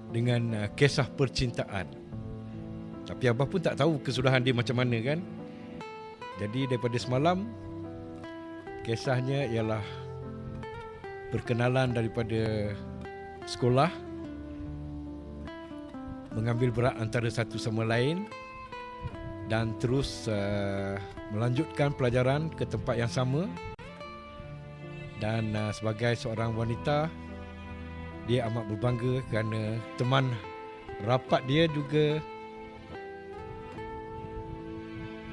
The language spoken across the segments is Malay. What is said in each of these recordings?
dengan kisah percintaan. Tapi Abah pun tak tahu kesudahan dia macam mana kan. Jadi daripada semalam, kisahnya ialah perkenalan daripada sekolah, mengambil berat antara satu sama lain, dan terus melanjutkan pelajaran ke tempat yang sama. Dan sebagai seorang wanita, dia amat berbangga kerana teman rapat dia juga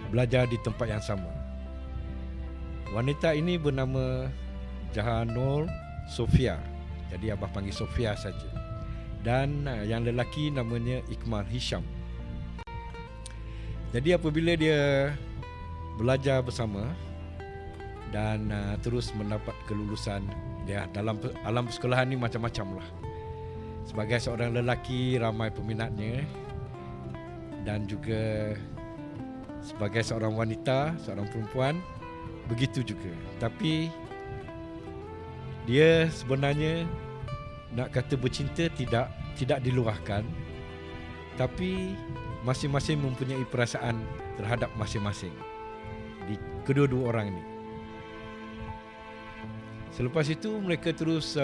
belajar di tempat yang sama. Wanita ini bernama Jahanul Sofia. Jadi Abah panggil Sofia saja. Dan yang lelaki namanya Ikmal Hisham. Jadi apabila dia belajar bersama dan terus mendapat kelulusan, dia dalam alam persekolahan ni macam-macam lah. Sebagai seorang lelaki, ramai peminatnya, dan juga sebagai seorang wanita, seorang perempuan, begitu juga. Tapi dia sebenarnya nak kata bercinta tidak diluahkan, tapi masing-masing mempunyai perasaan terhadap masing-masing di kedua-dua orang ini. Selepas itu mereka terus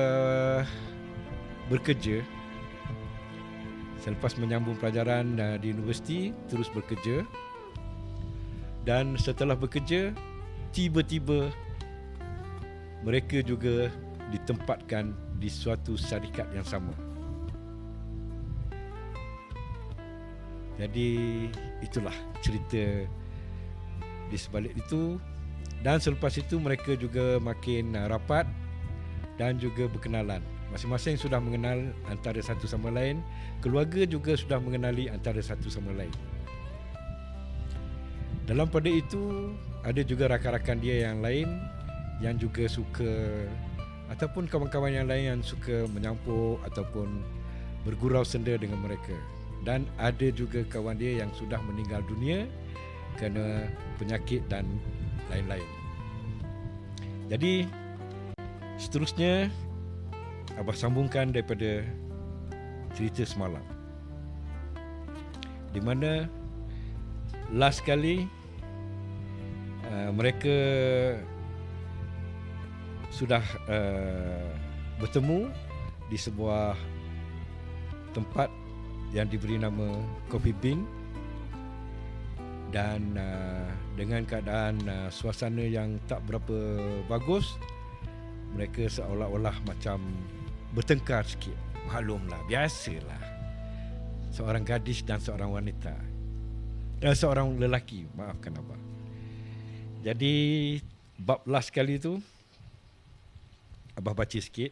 bekerja. Selepas menyambung pelajaran di universiti, terus bekerja. Dan setelah bekerja, tiba-tiba mereka juga ditempatkan di suatu syarikat yang sama. Jadi itulah cerita di sebalik itu. Dan selepas itu mereka juga makin rapat dan juga berkenalan. Masing-masing sudah mengenal antara satu sama lain. Keluarga juga sudah mengenali antara satu sama lain. Dalam pada itu, ada juga rakan-rakan dia yang lain yang juga suka, ataupun kawan-kawan yang lain yang suka menyampuk ataupun bergurau senda dengan mereka. Dan ada juga kawan dia yang sudah meninggal dunia kerana penyakit dan lain-lain. Jadi seterusnya Abah sambungkan daripada cerita semalam, di mana last kali mereka sudah bertemu di sebuah tempat yang diberi nama Coffee Bean. Dan dengan keadaan suasana yang tak berapa bagus, mereka seolah-olah macam bertengkar sikit. Maklumlah, biasalah, seorang gadis dan seorang wanita, seorang lelaki, maafkan Abah. Jadi bab last kali tu Abah baca sikit.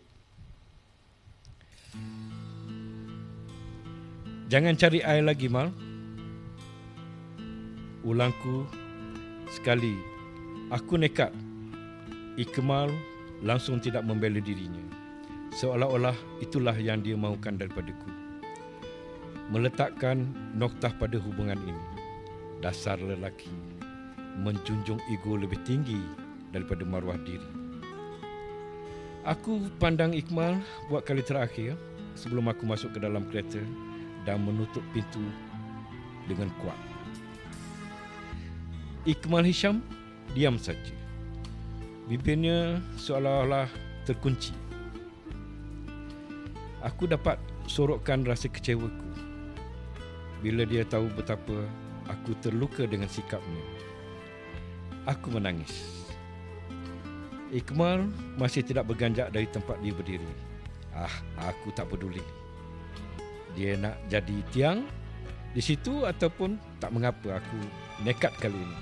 Jangan cari air lagi, Mal. Ulangku sekali, aku nekat. Ikmal langsung tidak membela dirinya, seolah-olah itulah yang dia mahukan daripadaku. Meletakkan noktah pada hubungan ini. Dasar lelaki, menjunjung ego lebih tinggi daripada maruah diri. Aku pandang Ikmal buat kali terakhir sebelum aku masuk ke dalam kereta dan menutup pintu dengan kuat. Ikmal Hisham diam saja. Bibirnya seolah-olah terkunci. Aku dapat sorokkan rasa kecewaku bila dia tahu betapa aku terluka dengan sikapnya. Aku menangis. Ikmal masih tidak berganjak dari tempat dia berdiri. Aku tak peduli. Dia nak jadi tiang di situ ataupun tak mengapa, aku nekat kali ini.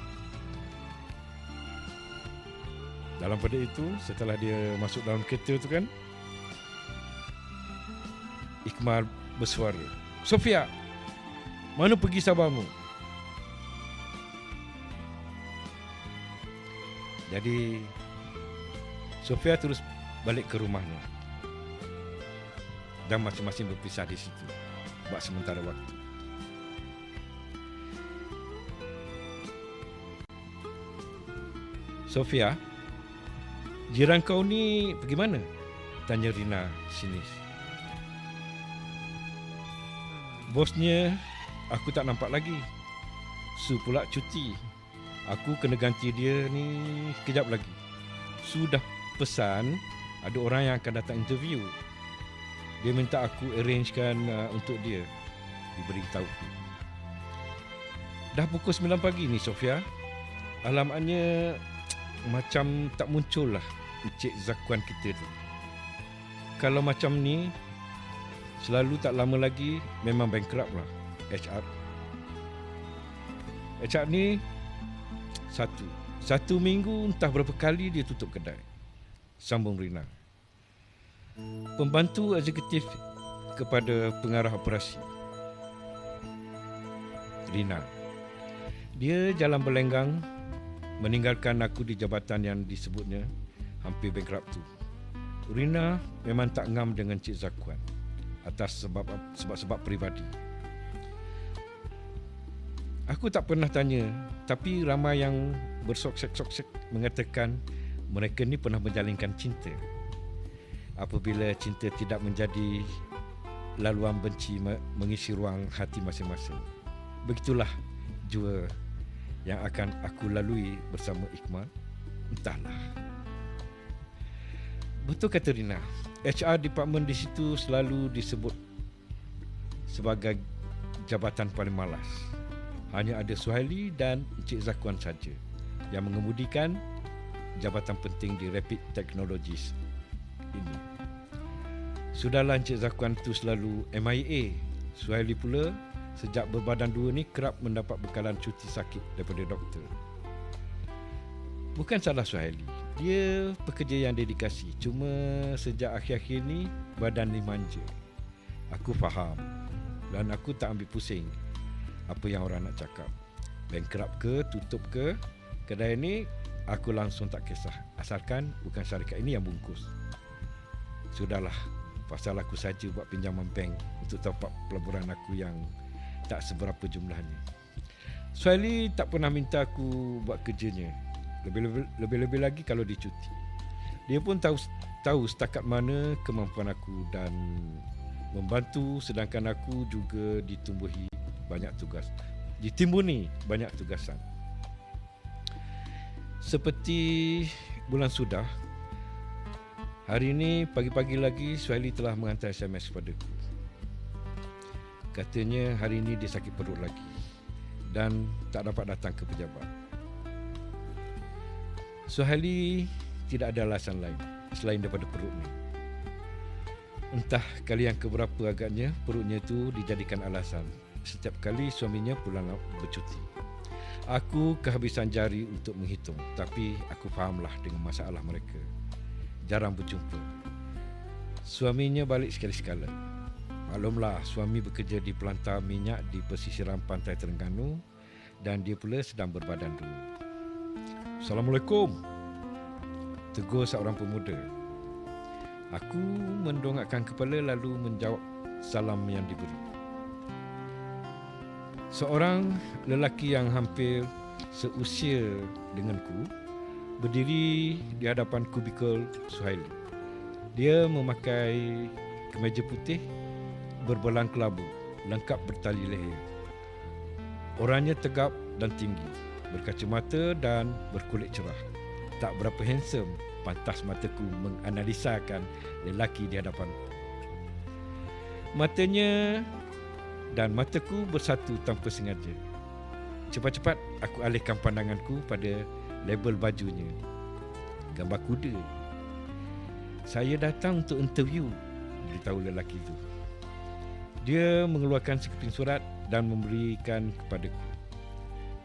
Dalam pada itu, setelah dia masuk dalam kereta tu kan, Ikmal bersuara, "Sofia, mana pergi sahabatmu?" Jadi Sofia terus balik ke rumahnya dan masing-masing berpisah di situ buat sementara waktu. "Sofia, jiran kau ni pergi mana?" tanya Rina sinis. Bosnya aku tak nampak lagi. Su pula cuti. Aku kena ganti dia ni kejap lagi. Sudah pesan ada orang yang akan datang interview. Dia minta aku arrangekan untuk dia diberitahu. Dah pukul 9 pagi ni Sofia. Alamatnya macam tak muncul lah Encik Zakuan kita tu. Kalau macam ni selalu tak lama lagi memang bankrupt lah HR ni satu minggu entah berapa kali dia tutup kedai. Sambung Rina. Pembantu eksekutif kepada pengarah operasi. Rina. Dia jalan berlenggang meninggalkan aku di jabatan yang disebutnya hampir bankrupt tu. Rina memang tak ngam dengan Cik Zakuan atas sebab-sebab peribadi. Aku tak pernah tanya, tapi ramai yang bersoksek-soksek mengatakan mereka ni pernah menjalinkan cinta. Apabila cinta tidak menjadi laluan benci mengisi ruang hati masing-masing. Begitulah jua yang akan aku lalui bersama Iqmal. Entahlah. Betul kata Rina, HR department di situ selalu disebut sebagai jabatan paling malas. Hanya ada Suhaili dan Encik Zakuan saja yang mengemudikan jabatan penting di Rapid Technologies ini. Sudahlah Encik Zakuan tu selalu MIA. Suhaili pula sejak berbadan dua ni kerap mendapat bekalan cuti sakit daripada doktor. Bukan salah Suhaili, dia pekerja yang dedikasi. Cuma sejak akhir-akhir ni badan ni manja. Aku faham dan aku tak ambil pusing apa yang orang nak cakap. Bankrupt ke, tutup ke, kedai ni aku langsung tak kisah. Asalkan bukan syarikat ini yang bungkus. Sudahlah, pasal aku saja buat pinjaman bank untuk top up pelaburan aku yang tak seberapa jumlahnya. Suhaili tak pernah minta aku buat kerjanya. Lebih-lebih lagi kalau dia cuti. Dia pun tahu setakat mana kemampuan aku dan membantu, sedangkan aku juga ditimbuni banyak tugasan. Seperti bulan sudah, hari ini pagi-pagi lagi Suhaili telah menghantar SMS kepadaku. Katanya hari ini dia sakit perut lagi dan tak dapat datang ke pejabat. Suhaili tidak ada alasan lain selain daripada perut ni. Entah kali yang keberapa agaknya perutnya tu dijadikan alasan setiap kali suaminya pulang bercuti. Aku kehabisan jari untuk menghitung, tapi aku fahamlah dengan masalah mereka. Jarang berjumpa. Suaminya balik sekali-sekala. Maklumlah, suami bekerja di pelantar minyak di pesisiran pantai Terengganu dan dia pula sedang berbadan dua. Assalamualaikum, tegur seorang pemuda. Aku mendongakkan kepala lalu menjawab salam yang diberi. Seorang lelaki yang hampir seusia denganku berdiri di hadapan kubikel Suhaili. Dia memakai kemeja putih berbelang kelabu, lengkap bertali leher. Orangnya tegap dan tinggi, berkacamata dan berkulit cerah. Tak berapa handsome, pantas mataku menganalisakan lelaki di hadapanku. Matanya dan mataku bersatu tanpa sengaja. Cepat-cepat aku alihkan pandanganku pada label bajunya. Gambar kuda. Saya datang untuk interview, beritahu lelaki itu. Dia mengeluarkan sekeping surat dan memberikan kepadaku.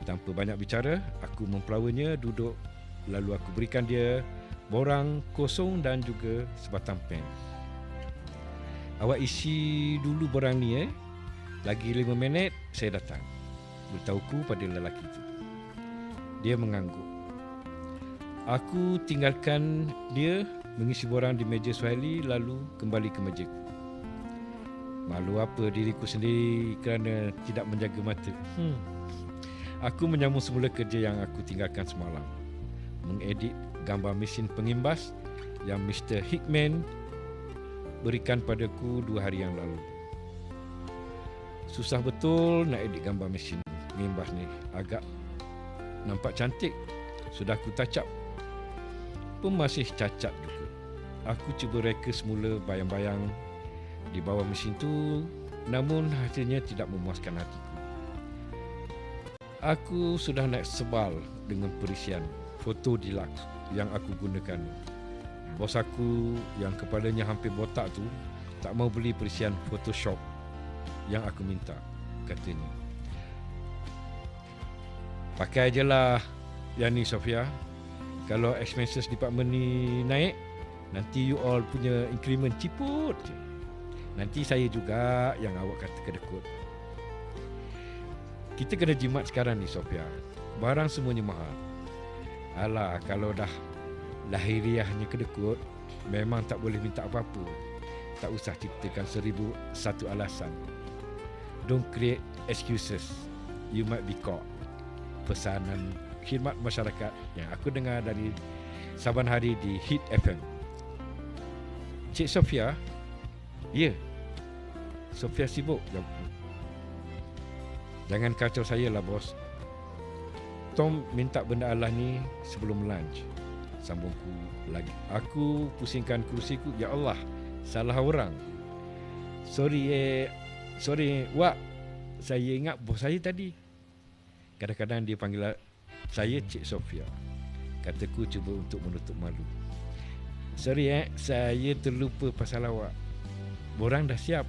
Tanpa banyak bicara, aku mempelawanya duduk, lalu aku berikan dia borang kosong dan juga sebatang pen. Awak isi dulu borang ni Lagi 5 minit saya datang, beritahuku pada lelaki itu. Dia mengangguk. Aku tinggalkan dia mengisi borang di meja Suhaili lalu kembali ke mejaku. Malu apa diriku sendiri kerana tidak menjaga mata. Aku menyambung semula kerja yang aku tinggalkan semalam. Mengedit gambar mesin pengimbas yang Mr. Hickman berikan padaku 2 hari yang lalu. Susah betul nak edit gambar mesin ngimbas ni. Agak nampak cantik. Sudah aku touch up pun masih cacat juga. Aku cuba reka semula bayang-bayang di bawah mesin tu, namun hasilnya tidak memuaskan hatiku. Aku sudah naik sebal dengan perisian foto deluxe yang aku gunakan. Bos aku yang kepalanya hampir botak tu tak mau beli perisian Photoshop yang aku minta, katanya. Pakai je lah yang ni, Sofia. Kalau expenses department ni naik, nanti you all punya increment ciput je. Nanti saya juga yang awak kata kedekut. Kita kena jimat sekarang ni, Sofia. Barang semuanya mahal. Alah, kalau dah lahiriahnya kedekut, memang tak boleh minta apa-apa. Tak usah ciptakan 1001 alasan. Don't create excuses. You might be caught. Pesanan khidmat masyarakat yang aku dengar dari saban hari di Hit FM. Cik Sofia? Ya. Sofia sibuk. Jangan kacau saya lah, bos. Tom minta benda Allah ni sebelum lunch. Sambungku lagi. Aku pusingkan kerusiku. Ya Allah, salah orang. Sorry, Wak. Saya ingat bos saya tadi. Kadang-kadang dia panggil saya Cik Sofia. Kataku cuba untuk menutup malu. Sorry, saya terlupa pasal awak. Borang dah siap.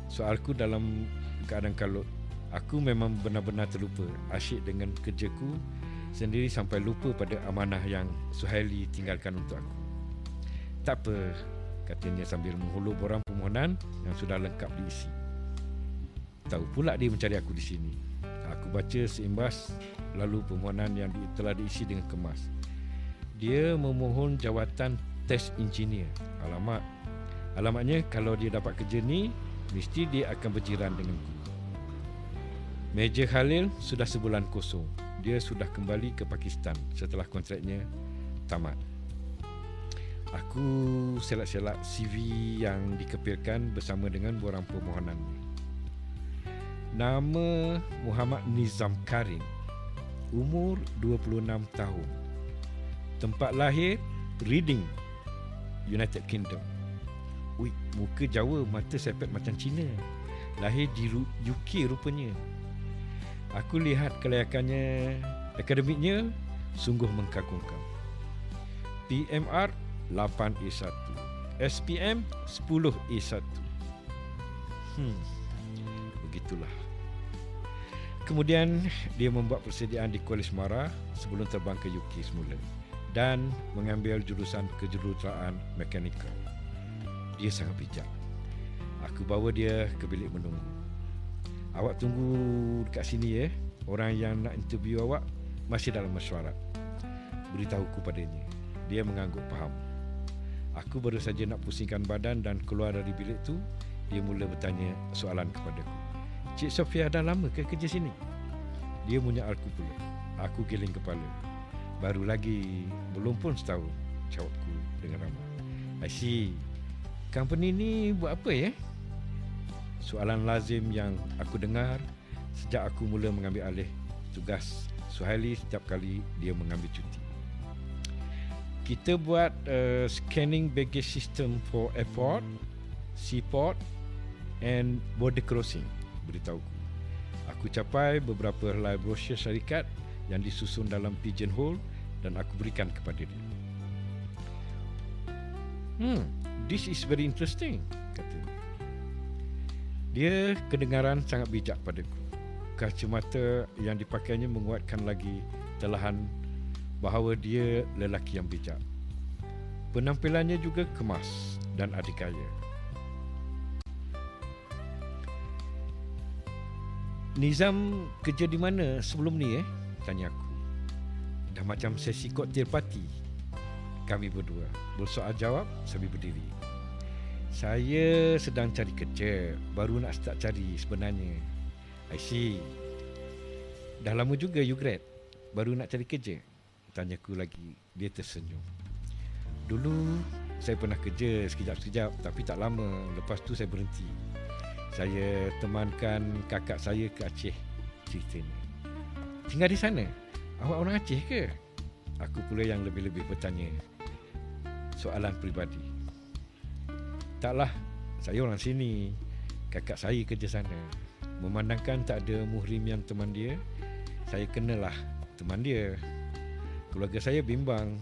Soalku dalam keadaan kalut. Aku memang benar-benar terlupa. Asyik dengan kerjaku sendiri sampai lupa pada amanah yang Suhaili tinggalkan untuk aku. Tak apa, katanya sambil menghulur borang permohonan yang sudah lengkap diisi. Tahu pula dia mencari aku di sini. Aku baca seimbas lalu permohonan yang telah diisi dengan kemas. Dia memohon jawatan test engineer. Alamatnya kalau dia dapat kerja ni, mesti dia akan berjiran denganku. Meja Khalil sudah sebulan kosong. Dia sudah kembali ke Pakistan setelah kontraknya tamat. Aku selak-selak CV yang dikepilkan bersama dengan borang permohonan. Nama Muhammad Nizam Karim. Umur 26 tahun. Tempat lahir Reading, United Kingdom. Ui, muka Jawa, mata sepet macam Cina. Lahir di UK rupanya. Aku lihat kelayakannya akademiknya sungguh mengkagumkan. PMR 8A1, SPM 10A1. Begitulah. Kemudian dia membuat persediaan di Kuala Semara sebelum terbang ke UK semula dan mengambil jurusan kejuruteraan mekanikal. Dia sangat bijak. Aku bawa dia ke bilik menunggu. Awak tunggu dekat sini Orang yang nak interview awak masih dalam mesyuarat. Beritahuku padanya. Dia mengangguk faham. Aku baru saja nak pusingkan badan dan keluar dari bilik tu, dia mula bertanya soalan kepadaku. Cik Sofia dah lama ke kerja sini? Dia menyalku pula. Aku giling kepala. Baru lagi, belum pun setahun, jawabku dengan ramah. I see. Company ni buat apa Soalan lazim yang aku dengar sejak aku mula mengambil alih tugas Suhaili setiap kali dia mengambil cuti. Kita buat scanning baggage system for airport, seaport and border crossing, beritahuku. Aku capai beberapa helai brosur syarikat yang disusun dalam pigeonhole dan aku berikan kepada dia. This is very interesting, katanya. Dia kedengaran sangat bijak padaku. Kacamata yang dipakainya menguatkan lagi telahan bahawa dia lelaki yang bijak. Penampilannya juga kemas dan adikaya. Nizam kerja di mana sebelum ni tanya aku. Dah macam sesi koktel parti. Kami berdua bersoal jawab sambil berdiri. Saya sedang cari kerja. Baru nak start cari sebenarnya. I see. Dah lama juga you grad? Baru nak cari kerja? Tanyaku lagi. Dia tersenyum. Dulu saya pernah kerja sekejap-sekejap, tapi tak lama. Lepas tu saya berhenti. Saya temankan kakak saya ke Aceh ceritanya. Tinggal di sana. Awak orang Aceh ke? Aku pula yang lebih-lebih bertanya soalan peribadi. Taklah, saya orang sini. Kakak saya kerja sana. Memandangkan tak ada muhrim yang teman dia, saya kenalah teman dia. Keluarga saya bimbang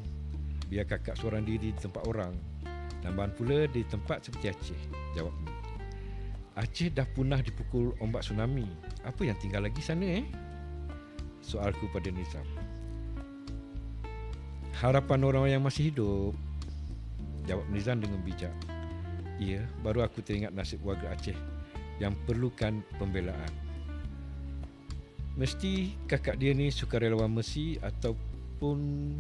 biar kakak seorang diri di tempat orang, tambahan pula di tempat seperti Aceh. Jawabnya, Aceh dah punah dipukul ombak tsunami. Apa yang tinggal lagi sana Soalku pada Nizam. Harapan orang yang masih hidup, jawab Nizam dengan bijak. Ya, baru aku teringat nasib warga Aceh yang perlukan pembelaan. Mesti kakak dia ni sukarelawan Mercy ataupun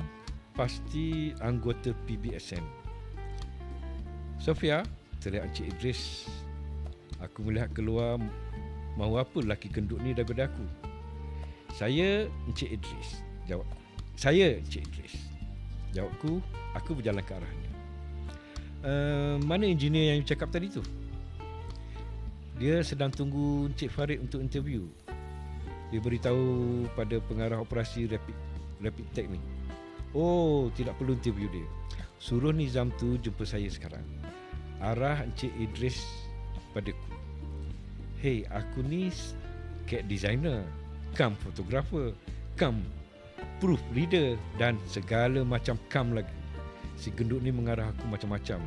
pasti anggota PBSN. Sofia, teriak Encik Idris. Aku melihat keluar, mahu apa lelaki gendut ni daripada aku? Saya Encik Idris, jawabku. Saya Encik Idris, jawabku. Aku berjalan ke arahnya. Mana engineer yang cakap tadi tu? Dia sedang tunggu Encik Farid untuk interview. Dia beritahu pada pengarah operasi Rapid Technique. Oh, tidak perlu interview dia. Suruh Nizam tu jumpa saya sekarang. Arah Encik Idris padaku. Hey, aku ni CAD designer, kam fotografer, kam proof reader dan segala macam kam lagi. Si gendut ni mengarah aku macam-macam.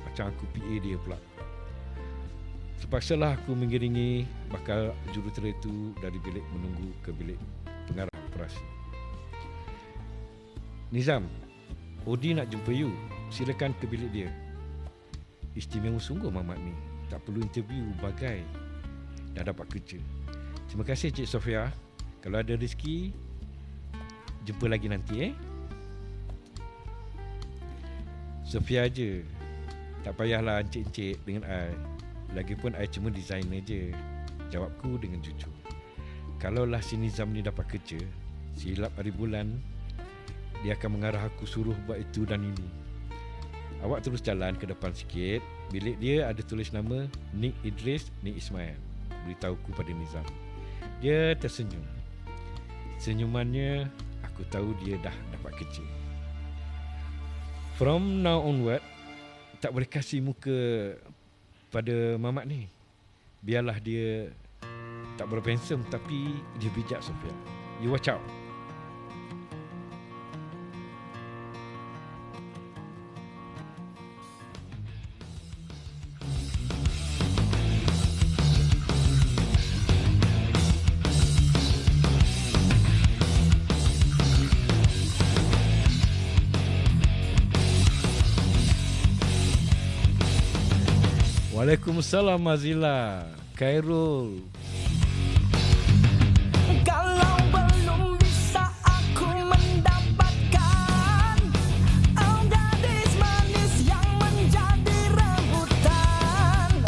Macam aku PA dia pula. Terpaksalah aku mengiringi bakal jurutera itu dari bilik menunggu ke bilik pengarah operasi. Nizam, Odi nak jumpa you. Silakan ke bilik dia. Istimewa sungguh Mamat ni. Tak perlu interview, bagai dah dapat kerja. Terima kasih Cik Sofia. Kalau ada rezeki, jumpa lagi nanti Sofia je. Tak payahlah encik-encik dengan I. Lagipun I cuma designer je. Jawabku dengan jujur. Kalaulah si Nizam ni dapat kerja, silap hari bulan, dia akan mengarah aku suruh buat itu dan ini. Awak terus jalan ke depan sikit. Bilik dia ada tulis nama Nik Idris, Nik Ismail. Beritahuku pada Nizam. Dia tersenyum. Senyumannya, aku tahu dia dah dapat kerja. From now onward, tak boleh kasih muka pada Mamat ni. Biarlah dia tak berapa handsome, tapi dia bijak, Sofia. You watch out. Waalaikumsalam Mazila, Khairul. Kalau belum bisa aku mendapatkan gadis manis yang menjadi rebutan,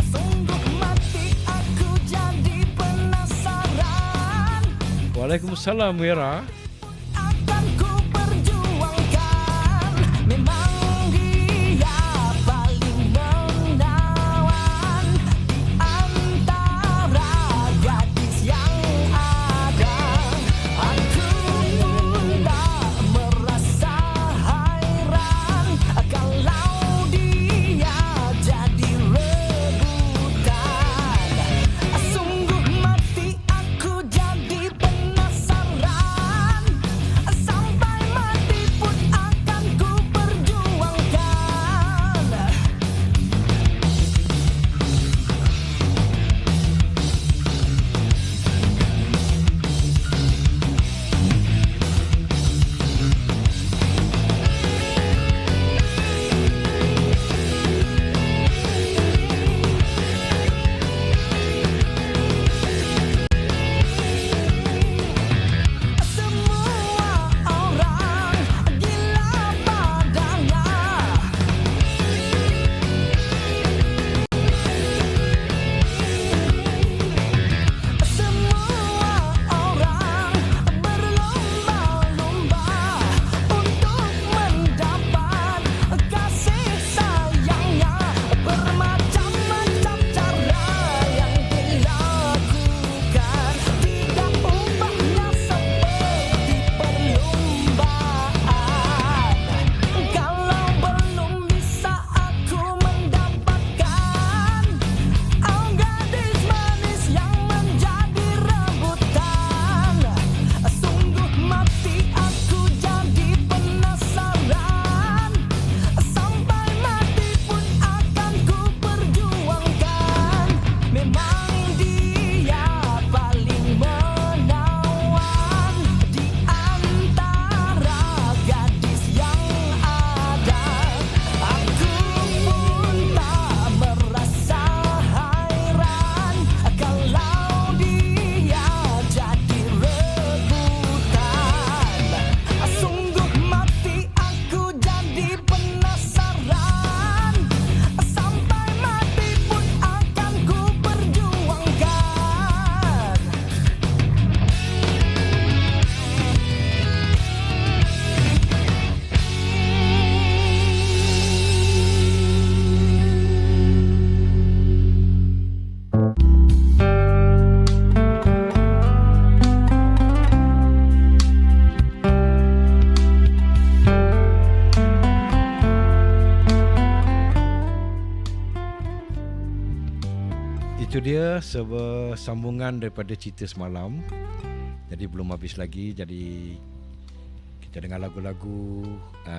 sungguh mati aku jadi penasaran. Waalaikumsalam Wira. Akan ku perjuangkan, memang dia paling menawan di antara gadis yang ada. Aku pun tak merasa hairan kalau dia jadi rebutan. Sungguh mati aku jadi penasaran. Itu dia sebuah sambungan daripada cerita semalam. Jadi belum habis lagi. Jadi kita dengar lagu-lagu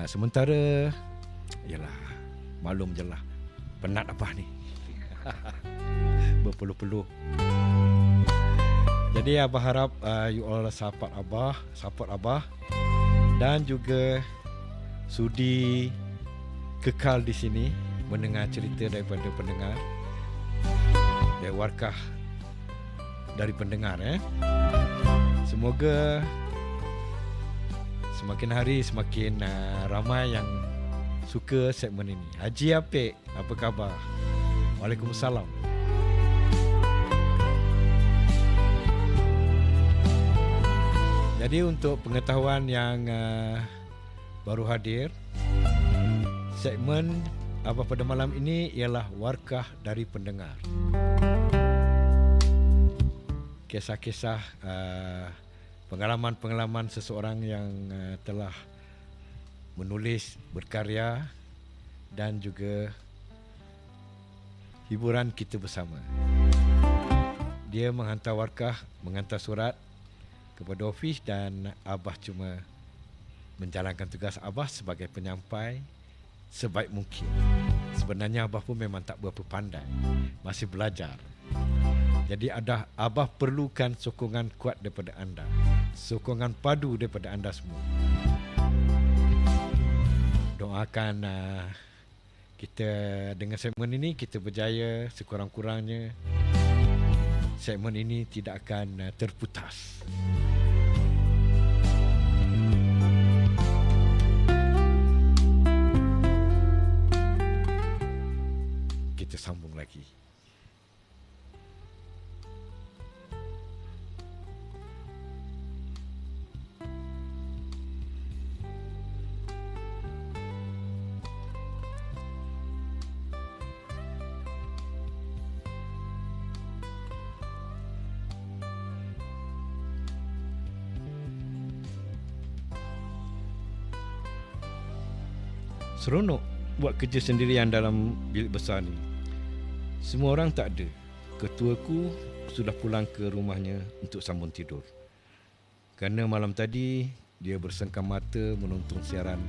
sementara. Yalah, maklum je lah, penat Abah ni. Berpeluh-peluh. Jadi Abah harap you all support Abah dan juga sudi kekal di sini mendengar cerita daripada pendengar. Warkah dari pendengar. Semoga semakin hari semakin ramai yang suka segmen ini. Haji Apik, apa khabar? Waalaikumsalam. Jadi untuk pengetahuan yang baru hadir, segmen Abah pada malam ini ialah warkah dari pendengar. Kisah-kisah pengalaman-pengalaman seseorang yang telah menulis, berkarya dan juga hiburan kita bersama. Dia menghantar warkah, menghantar surat kepada ofis dan Abah cuma menjalankan tugas Abah sebagai penyampai sebaik mungkin. Sebenarnya Abah pun memang tak berapa pandai, masih belajar. Jadi Abah perlukan sokongan kuat daripada anda, sokongan padu daripada anda semua. Doakan kita dengan segmen ini kita berjaya sekurang-kurangnya. Segmen ini tidak akan terputus. Kita sambung lagi. Seronok buat kerja sendirian dalam bilik besar ni. Semua orang tak ada. Ketuaku sudah pulang ke rumahnya untuk sambung tidur. Kerana malam tadi dia bersengkam mata menonton siaran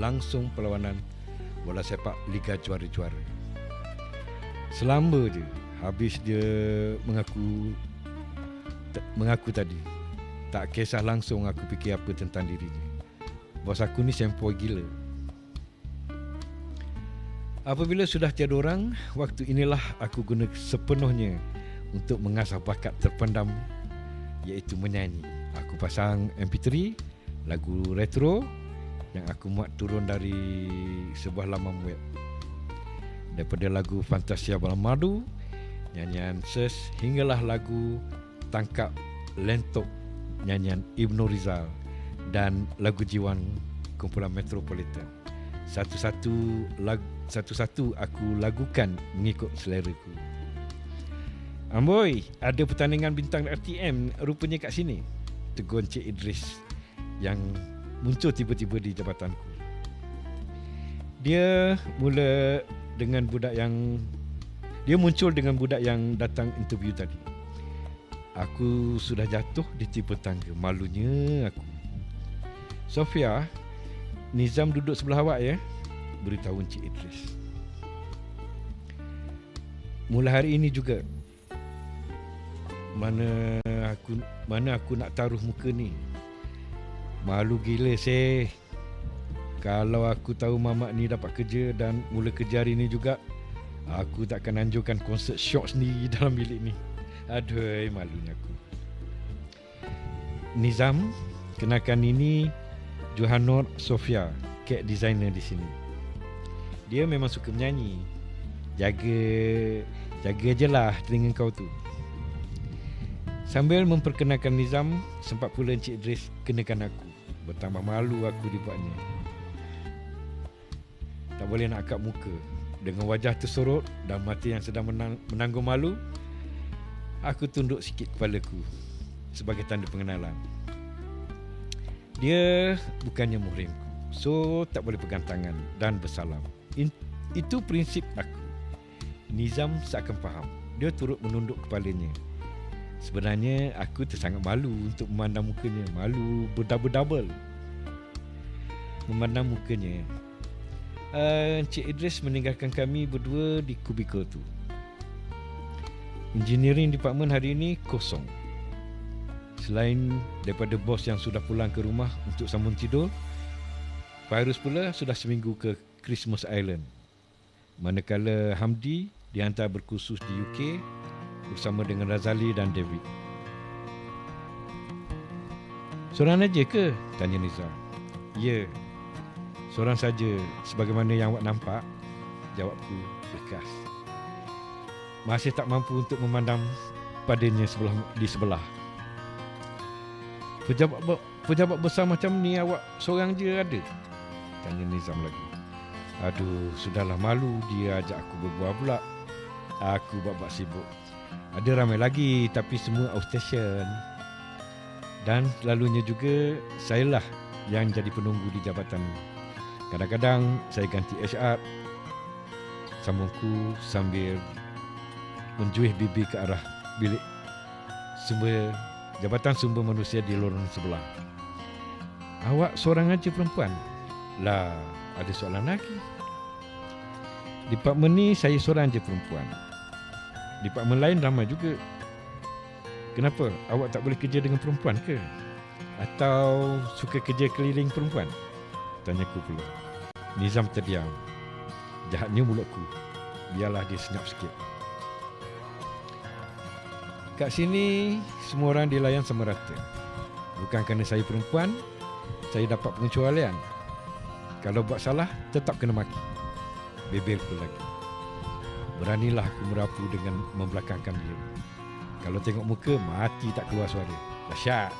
langsung perlawanan bola sepak Liga Juara-Juara. Selamba je habis dia mengaku tadi. Tak kisah langsung aku fikir apa tentang dirinya. Bos aku ni sempoi gila. Apabila sudah tiada orang, waktu inilah aku guna sepenuhnya untuk mengasah bakat terpendam, iaitu menyanyi. Aku pasang MP3, lagu retro yang aku muat turun dari sebuah laman web. Daripada lagu Fantasia Malam Madu, nyanyian Ses, hinggalah lagu Tangkap Lentok, nyanyian Ibnu Rizal dan lagu Jiwan kumpulan Metropolitan. Satu-satu aku lagukan mengikut seleraku. Amboi, ada pertandingan bintang RTM rupanya kat sini, tegur Encik Idris yang muncul tiba-tiba di jabatanku. Dia muncul dengan budak yang datang interview tadi. Aku sudah jatuh di tipe tangga, malunya aku. Sofia, Nizam duduk sebelah awak ya, beritahu Encik Idris. Mula hari ini juga, mana aku nak taruh muka ni. Malu gila seh. Kalau aku tahu mamak ni dapat kerja dan mula kerja hari ni juga, aku takkan anjurkan konsert syok sendiri dalam bilik ni. Aduh, malunya aku. Nizam, kenalkan ini Johanor Sofia, cake designer di sini. Dia memang suka menyanyi. Jaga je lah telinga kau tu. Sambil memperkenalkan Nizam, sempat pula Encik Idris kenakan aku. Bertambah malu aku dibuatnya. Tak boleh nak akap muka. Dengan wajah tersorot dan mata yang sedang menanggung malu, aku tunduk sikit kepalaku sebagai tanda pengenalan. Dia bukannya muhrimku, so tak boleh pegang tangan dan bersalam. Itu prinsip aku. Nizam seakan faham. dia turut menunduk kepalanya. Sebenarnya aku tersangat malu untuk memandang mukanya. Malu berdouble-double memandang mukanya. Encik Idris meninggalkan kami berdua di kubikel tu. Engineering department hari ini kosong. Selain daripada bos yang sudah pulang ke rumah untuk sambung tidur, Fairuz pula sudah seminggu ke Christmas Island. Manakala Hamdi dihantar berkursus di UK bersama dengan Razali dan David. Seorang aja ke? Tanya Nizam. Ya, seorang saja sebagaimana yang awak nampak, jawabku bekas. Masih tak mampu untuk memandang padanya di sebelah. Pejabat besar macam ni awak seorang je ada? Tanya Nizam lagi. Aduh, sudahlah, malu dia ajak aku berbual pula. Aku bab-bab sibuk. Ada ramai lagi tapi semua outstation. Dan selalunya juga sayalah yang jadi penunggu di jabatan. Kadang-kadang saya ganti HR. Sambungku sambil menjuih bibi ke arah bilik Jabatan Sumber Manusia di lorong sebelah. Awak seorang aja perempuan? Lah, ada soalan lagi. Departmen ni saya seorang je perempuan. Departmen lain ramai juga. Kenapa? Awak tak boleh kerja dengan perempuan ke? Atau suka kerja keliling perempuan? Tanyaku pula. Nizam terdiam. Jahatnya mulutku. Biarlah dia senyap sikit. Kat sini semua orang dilayan sama rata. Bukan kerana saya perempuan, saya dapat pengecualian. Kalau buat salah, tetap kena maki. Bebelku lagi. Beranilah aku merapu dengan membelakangkan dia. Kalau tengok muka, mati tak keluar suara. Dahsyat.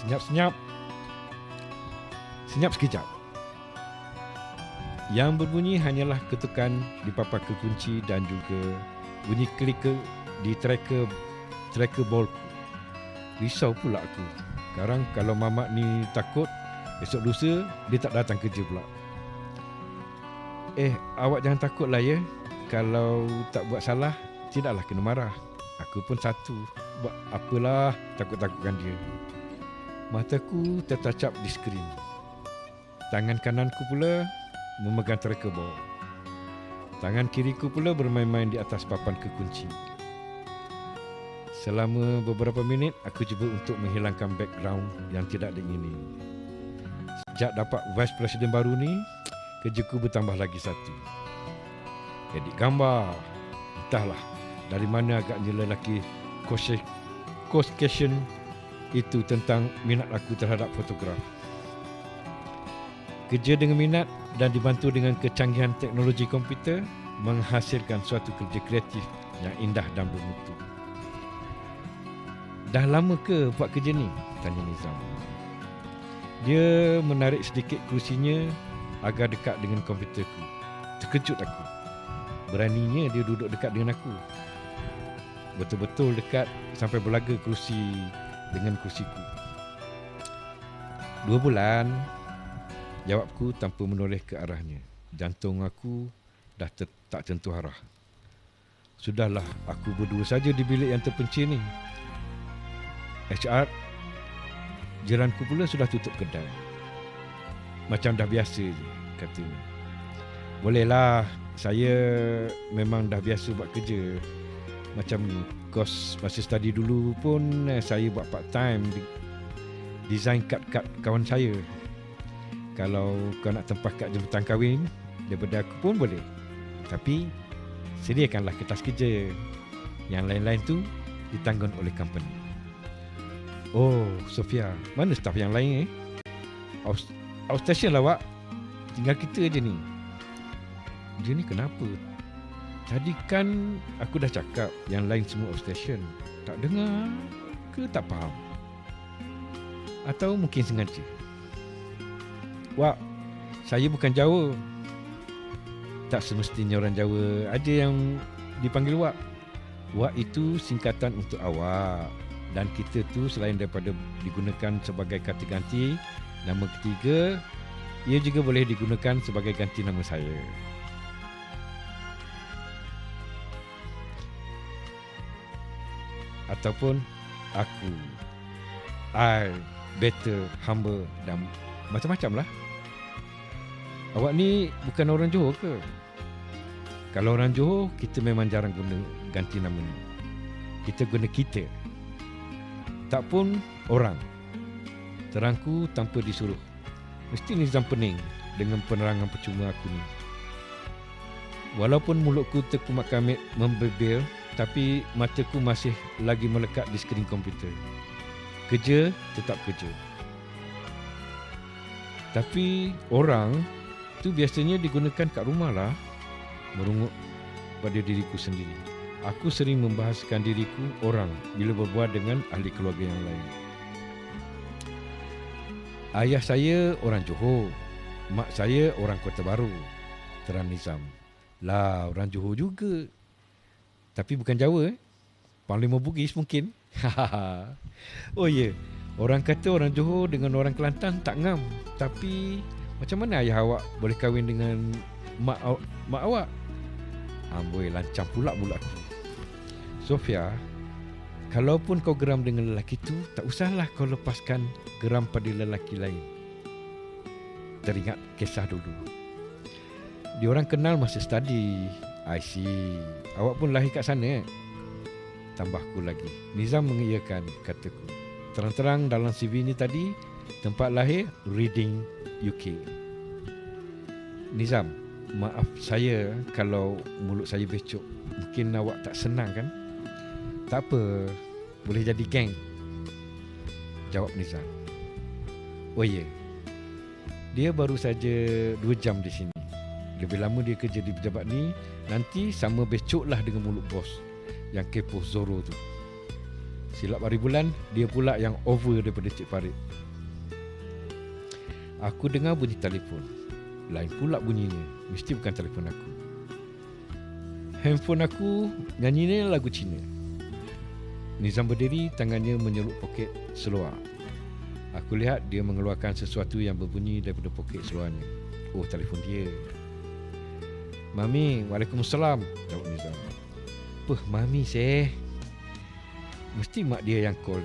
Senyap-senyap. Senyap sekejap. Yang berbunyi hanyalah ketukan di papan kekunci dan juga bunyi kliker di tracker ballku. Risau pula aku. Sekarang kalau mamak ni takut, esok lusa dia tak datang kerja pula. Awak jangan takutlah ya. Kalau tak buat salah, tidaklah kena marah. Aku pun satu. Buat apalah takut-takutkan dia. Mataku tertacap di skrin. Tangan kananku pula memegang tracker ball. Tangan kiriku pula bermain-main di atas papan kekunci. Selama beberapa minit, aku cuba untuk menghilangkan background yang tidak diingini. Sejak dapat Vice Presiden baru ni, kerjaku bertambah lagi satu. Edit gambar. Entahlah dari mana agaknya lelaki Caucasian itu tentang minat aku terhadap fotograf. Kerja dengan minat dan dibantu dengan kecanggihan teknologi komputer menghasilkan suatu kerja kreatif yang indah dan bermutu. Dah lama ke buat kerja ni? Tanya Nizam. Dia menarik sedikit kerusinya agar dekat dengan komputerku. Terkejut aku. Beraninya dia duduk dekat dengan aku. Betul-betul dekat sampai berlaga kerusi dengan kerusiku. 2 bulan. Jawabku tanpa menoleh ke arahnya. Jantung aku dah tak tentu arah. Sudahlah, aku berdua saja di bilik yang terpencil ni. HR, jiranku pula sudah tutup kedai. Macam dah biasa je, katanya. Bolehlah, saya memang dah biasa buat kerja macam ni. Kos masa study dulu pun saya buat part time design kad-kad kawan saya. Kalau kau nak tempah kad jemputan kahwin daripada aku pun boleh. Tapi sediakanlah kertas kerja. Yang lain-lain tu ditanggung oleh company. Oh, Sofia, mana staf yang lain Outstation lah, Wak. Tinggal kita je ni. Dia ni kenapa? Tadi kan aku dah cakap yang lain semua outstation. Tak dengar ke tak faham? Atau mungkin sengaja? Wak, saya bukan Jawa. Tak semestinya orang Jawa aja yang dipanggil Wak. Wak itu singkatan untuk awak. Dan kita tu selain daripada digunakan sebagai kata ganti nama ketiga, ia juga boleh digunakan sebagai ganti nama saya. ataupun aku, I, better, hamba dan macam-macam lah. Awak ni bukan orang Johor ke? Kalau orang Johor, kita memang jarang guna ganti nama ni. Kita guna kita. Tak pun orang. Terangku tanpa disuruh. Mesti Nizam pening dengan penerangan percuma aku ni. Walaupun mulutku terkumat-kamit membebel, tapi mataku masih lagi melekat di skrin komputer. Kerja tetap kerja. Tapi orang tu biasanya digunakan kat rumah lah. Merungut pada diriku sendiri. Aku sering membahaskan diriku orang bila berbual dengan ahli keluarga yang lain. Ayah saya orang Johor, mak saya orang Kota Baru, terang Nizam. Lah, orang Johor juga. Tapi bukan Jawa. Panglima Bugis mungkin. Oh ya, orang kata orang Johor dengan orang Kelantan tak ngam. Tapi macam mana ayah awak boleh kahwin dengan mak awak? Amboi, lancang pula mulut aku. Sofia, kalaupun kau geram dengan lelaki tu, tak usahlah kau lepaskan geram pada lelaki lain. Teringat kisah dulu. Diorang kenal masa study. I see. Awak pun lahir kat sana. Tambahku lagi. Nizam mengiyakan kataku. Terang-terang dalam CV ni tadi, tempat lahir Reading, UK. Nizam, maaf saya kalau mulut saya becok. Mungkin awak tak senang kan? Tak apa, boleh jadi geng. Jawab Nizam. Oh ya, dia baru saja 2 jam di sini. Lebih lama dia kerja di pejabat ni, nanti sama becok lah dengan mulut bos yang kepoh Zoro tu. Silap hari bulan, dia pula yang over daripada Cik Farid. Aku dengar bunyi telefon. Lain pula bunyinya. Mesti bukan telefon aku. Handphone aku nyanyinya lagu Cina. Nizam berdiri, tangannya menyelup poket seluar. Aku lihat dia mengeluarkan sesuatu yang berbunyi daripada poket seluarnya. Oh, telefon dia. Mami, Waalaikumsalam, jawab Nizam. Puh, Mami seh. Mesti mak dia yang call.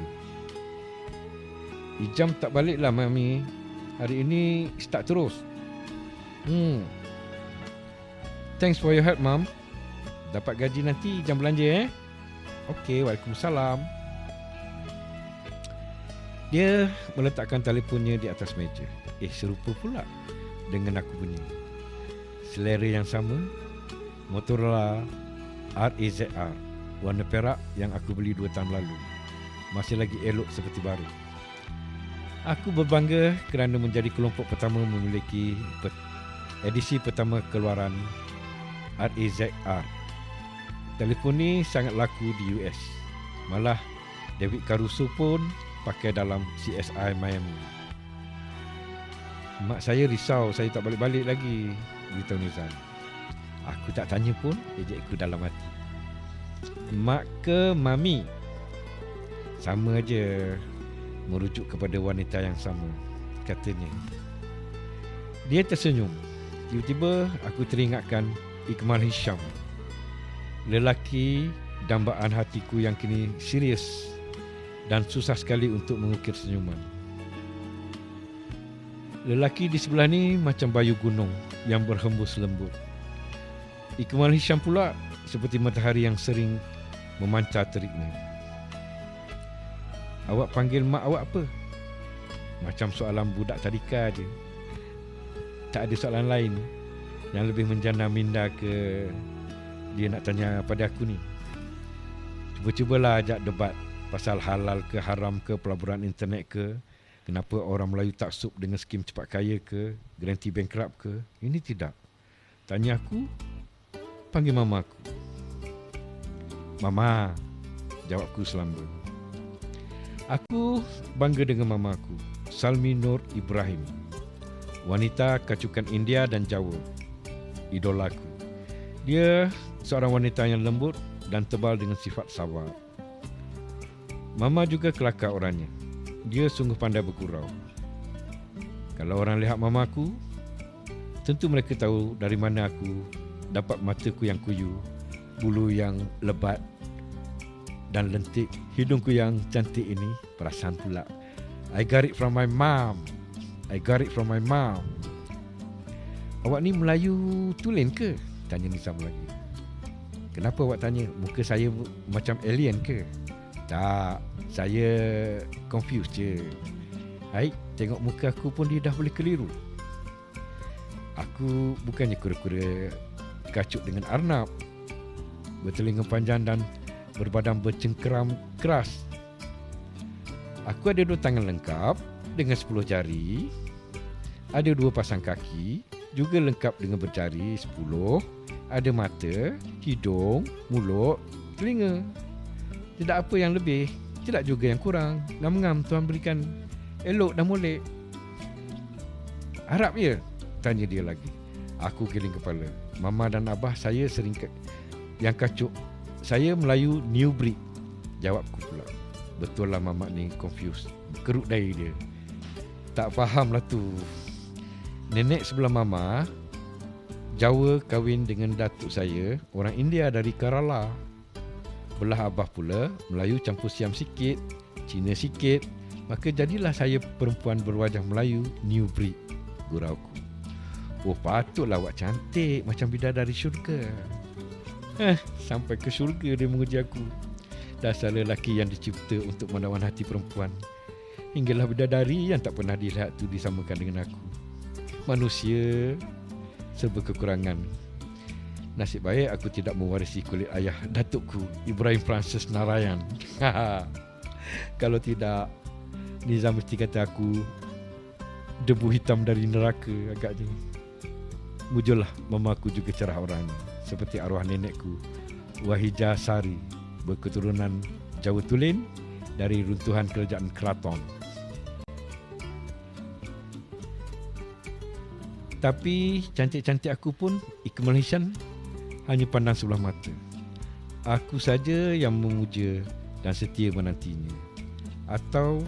Ijam tak baliklah Mami. Hari ini start terus. Thanks for your help, Mam. Dapat gaji nanti jam belanja Okey, Waalaikumsalam. Dia meletakkan telefonnya di atas meja. Serupa pula dengan aku punya. Selera yang sama. Motorola RAZR warna perak yang aku beli 2 tahun lalu. Masih lagi elok seperti baru. Aku berbangga kerana menjadi kelompok pertama memiliki edisi pertama keluaran RAZR. Telefon ni sangat laku di US. Malah David Caruso pun pakai dalam CSI Miami. Mak saya risau saya tak balik-balik lagi, beritahu Nizam. Aku tak tanya pun, ejekku dalam hati. Mak ke Mami? Sama aja, merujuk kepada wanita yang sama, katanya. Dia tersenyum. Tiba-tiba aku teringatkan Ikmal Hisham, lelaki dambaan hatiku yang kini serius dan susah sekali untuk mengukir senyuman. Lelaki di sebelah ni macam bayu gunung yang berhembus lembut. Ikmal Hisham pula seperti matahari yang sering memancar teriknya. Awak panggil mak awak apa? Macam soalan budak tadika je. Tak ada soalan lain yang lebih menjana minda ke dia nak tanya pada aku ni. Cuba-cubalah ajak debat pasal halal ke haram ke pelaburan internet ke, kenapa orang Melayu tak sup dengan skim cepat kaya ke, garanti bankrupt ke. Ini tidak. Tanya aku, panggil mama aku. Mama, jawabku selamba. Aku bangga dengan mama aku, Salmi Nur Ibrahim, wanita kacukan India dan Jawa, idolaku. Dia seorang wanita yang lembut dan tebal dengan sifat sabar. Mama juga kelakar orangnya. Dia sungguh pandai bergurau. Kalau orang lihat mama aku, tentu mereka tahu dari mana aku dapat mataku yang kuyu, bulu yang lebat dan lentik hidungku yang cantik ini. Perasan pula, I got it from my mom. I got it from my mom. Awak ni Melayu tulen ke? Tanya Nizam lagi. Kenapa awak tanya? Muka saya macam alien ke? Tak, saya confused je. Hai, tengok muka aku pun dia dah boleh keliru. Aku bukannya kura-kura kacut dengan arnab, bertelinga panjang dan berbadan bercengkeram keras. Aku ada 2 tangan lengkap dengan 10 jari, ada 2 pasang kaki, juga lengkap dengan berjari 10, ada mata, hidung, mulut, telinga. Tidak apa yang lebih, tidak juga yang kurang. Ngam-ngam Tuhan berikan elok dan molek. Harap ya? Tanya dia lagi. Aku giling kepala. Mama dan abah saya sering yang kacuk. Saya Melayu new breed. Jawabku pula. Betul lah Mama ni confused. Kerut dahi dia. Tak faham lah tu. Nenek sebelah Mama Jawa kahwin dengan datuk saya, orang India dari Kerala. Belah abah pula Melayu campur Siam sikit, Cina sikit. Maka jadilah saya perempuan berwajah Melayu new breed, gurauku. Oh, patutlah awak cantik macam bidadari syurga. Sampai ke syurga dia menguji aku. Dasar lelaki yang dicipta untuk menawan hati perempuan. Hinggalah bidadari yang tak pernah dilihat tu disamakan dengan aku. Manusia serba kekurangan. Nasib baik aku tidak mewarisi kulit ayah datukku, Ibrahim Francis Narayan. Kalau tidak, Nizam mesti kata aku debu hitam dari neraka agaknya. Mujurlah, mama aku juga cerah orangnya, seperti arwah nenekku, Wahijah Sari, berketurunan Jawa Tulen dari runtuhan kerajaan Keraton. Tapi cantik-cantik aku pun Ikmal Hisham hanya pandang sebelah mata. Aku saja yang memuja dan setia menantinya. Atau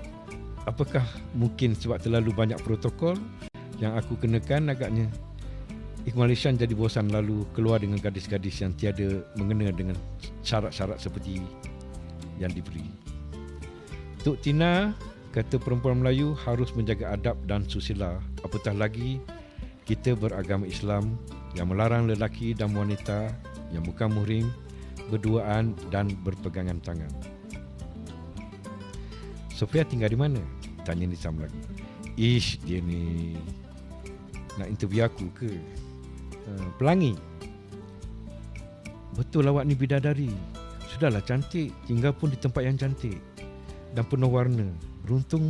apakah mungkin sebab terlalu banyak protokol yang aku kenakan agaknya Ikmal Hisham jadi bosan lalu keluar dengan gadis-gadis yang tiada mengena dengan syarat-syarat seperti yang diberi. Tok Tina kata perempuan Melayu harus menjaga adab dan susila, apatah lagi kita beragama Islam yang melarang lelaki dan wanita yang bukan muhrim berduaan dan berpegangan tangan. Sofia tinggal di mana? Tanya Nizam lagi. Ish, dia ni nak interview aku ke? Pelangi. Betul awak ni bidadari. Sudahlah cantik, tinggal pun di tempat yang cantik dan penuh warna. Beruntung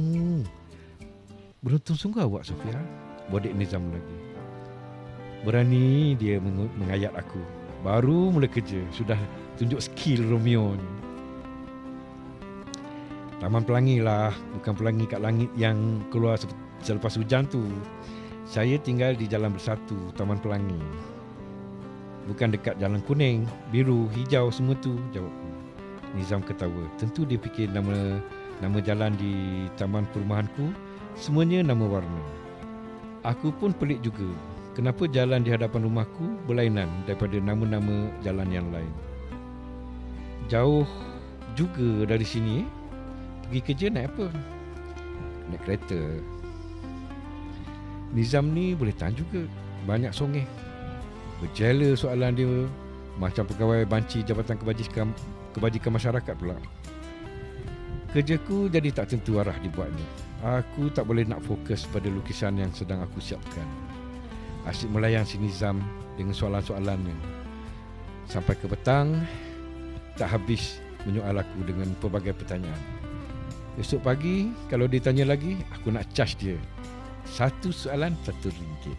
sungguh awak, Sofia. Bodek Nizam lagi. Berani dia mengayat aku. Baru mula kerja sudah tunjuk skill Romeo ni. Taman Pelangi lah, bukan pelangi kat langit yang keluar selepas hujan tu. Saya tinggal di Jalan Bersatu, Taman Pelangi. Bukan dekat Jalan Kuning, biru, hijau semua tu, jawabku. Nizam ketawa. Tentu dia fikir nama jalan di taman perumahanku semuanya nama warna. Aku pun pelik juga. Kenapa jalan di hadapan rumahku berlainan daripada nama-nama jalan yang lain? Jauh juga dari sini. Pergi kerja naik apa? Naik kereta. Nizam ni boleh tahan juga. Banyak songeh. Berjela soalan dia. Macam pegawai banci Jabatan Kebajikan Masyarakat pula. Kerjaku jadi tak tentu arah dibuatnya. Aku tak boleh nak fokus pada lukisan yang sedang aku siapkan. Asyik melayan si Nizam dengan soalan-soalannya. Sampai ke petang, tak habis menyoal aku dengan pelbagai pertanyaan. Esok pagi, kalau dia tanya lagi, aku nak charge dia. 1 soalan RM1.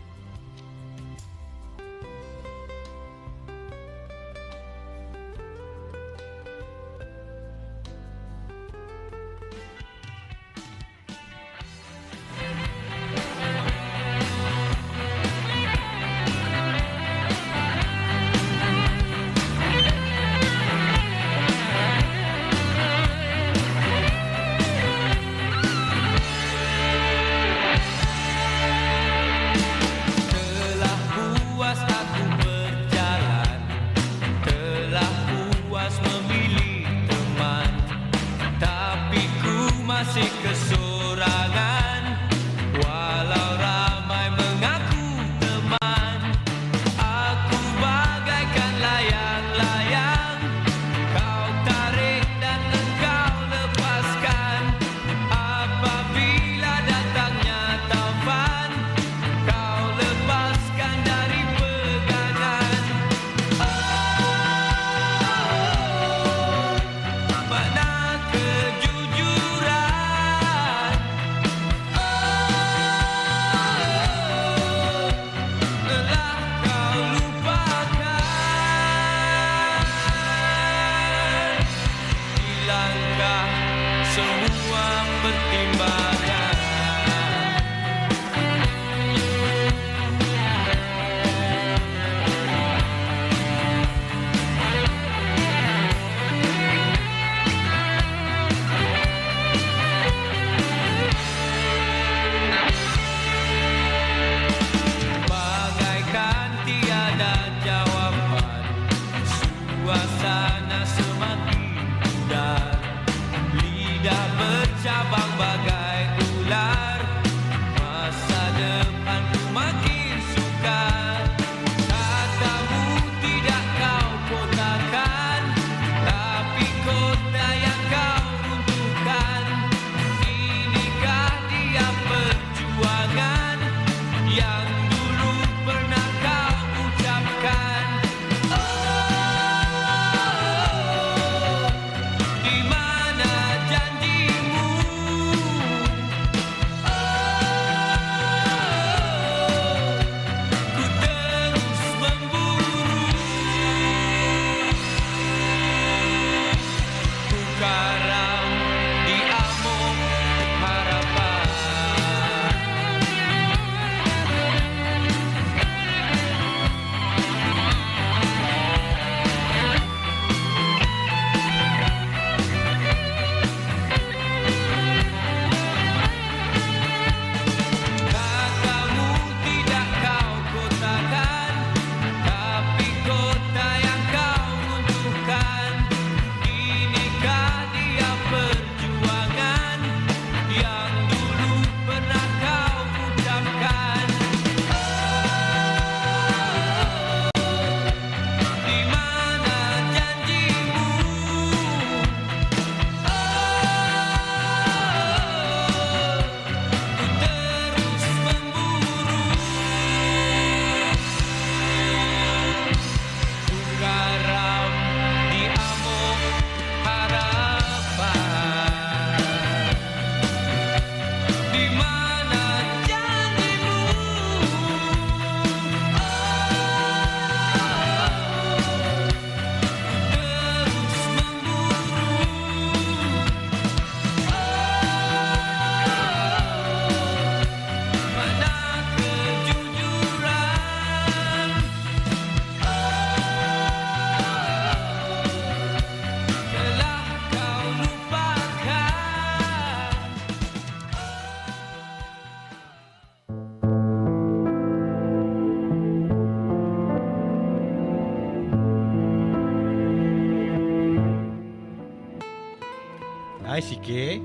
Hai Sike.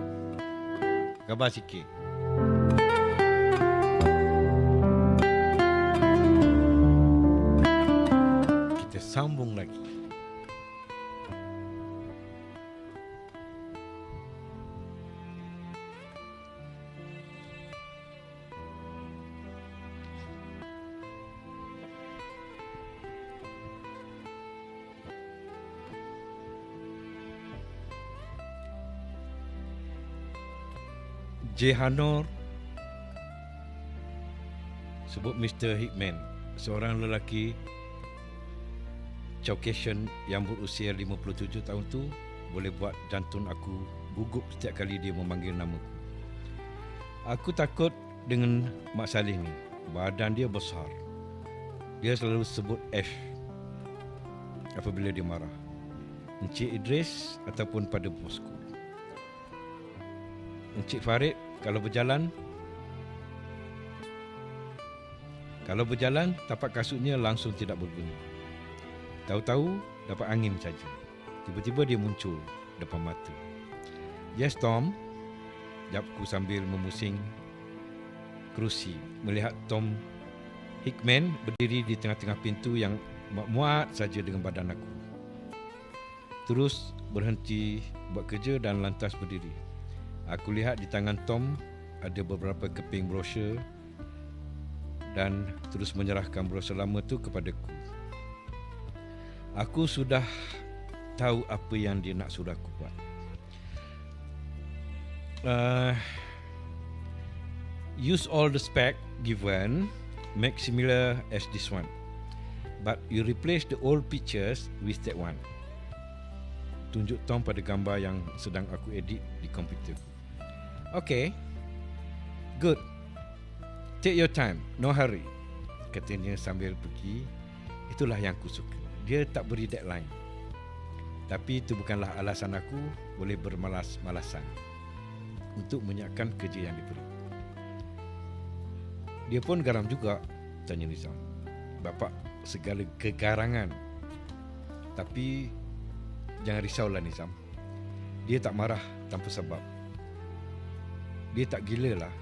Khabar Sike? Kita sambung lagi. Jehanor sebut Mr. Hickman, seorang lelaki Caucasian yang berusia 57 tahun tu boleh buat jantung aku gugup setiap kali dia memanggil namaku. Aku takut dengan Mak Saleh ni. Badan dia besar. Dia selalu sebut F apabila dia marah. Encik Idris ataupun pada bosku. Encik Farid kalau berjalan tapak kasutnya langsung tidak berbunyi. Tahu-tahu dapat angin saja. Tiba-tiba dia muncul depan mata. Yes Tom, jawabku sambil memusing kerusi melihat Tom Hickman berdiri di tengah-tengah pintu yang muat saja dengan badan aku. Terus berhenti buat kerja dan lantas berdiri. Aku lihat di tangan Tom ada beberapa keping brosur dan terus menyerahkan brosur lama tu kepadaku. Aku sudah tahu apa yang dia nak suruh aku buat. Use all the spec given, make similar as this one, but you replace the old pictures with that one. Tunjuk Tom pada gambar yang sedang aku edit di komputer. Okay, good. Take your time, no hurry, katanya sambil pergi. Itulah yang aku suka. Dia tak beri deadline. Tapi itu bukanlah alasan aku boleh bermalas-malasan untuk menyiapkan kerja yang diberi. Dia pun garam juga, tanya Nizam. Bapak segala kegarangan. Tapi jangan risaulah Nizam. Dia tak marah tanpa sebab. Dia tak gila lah.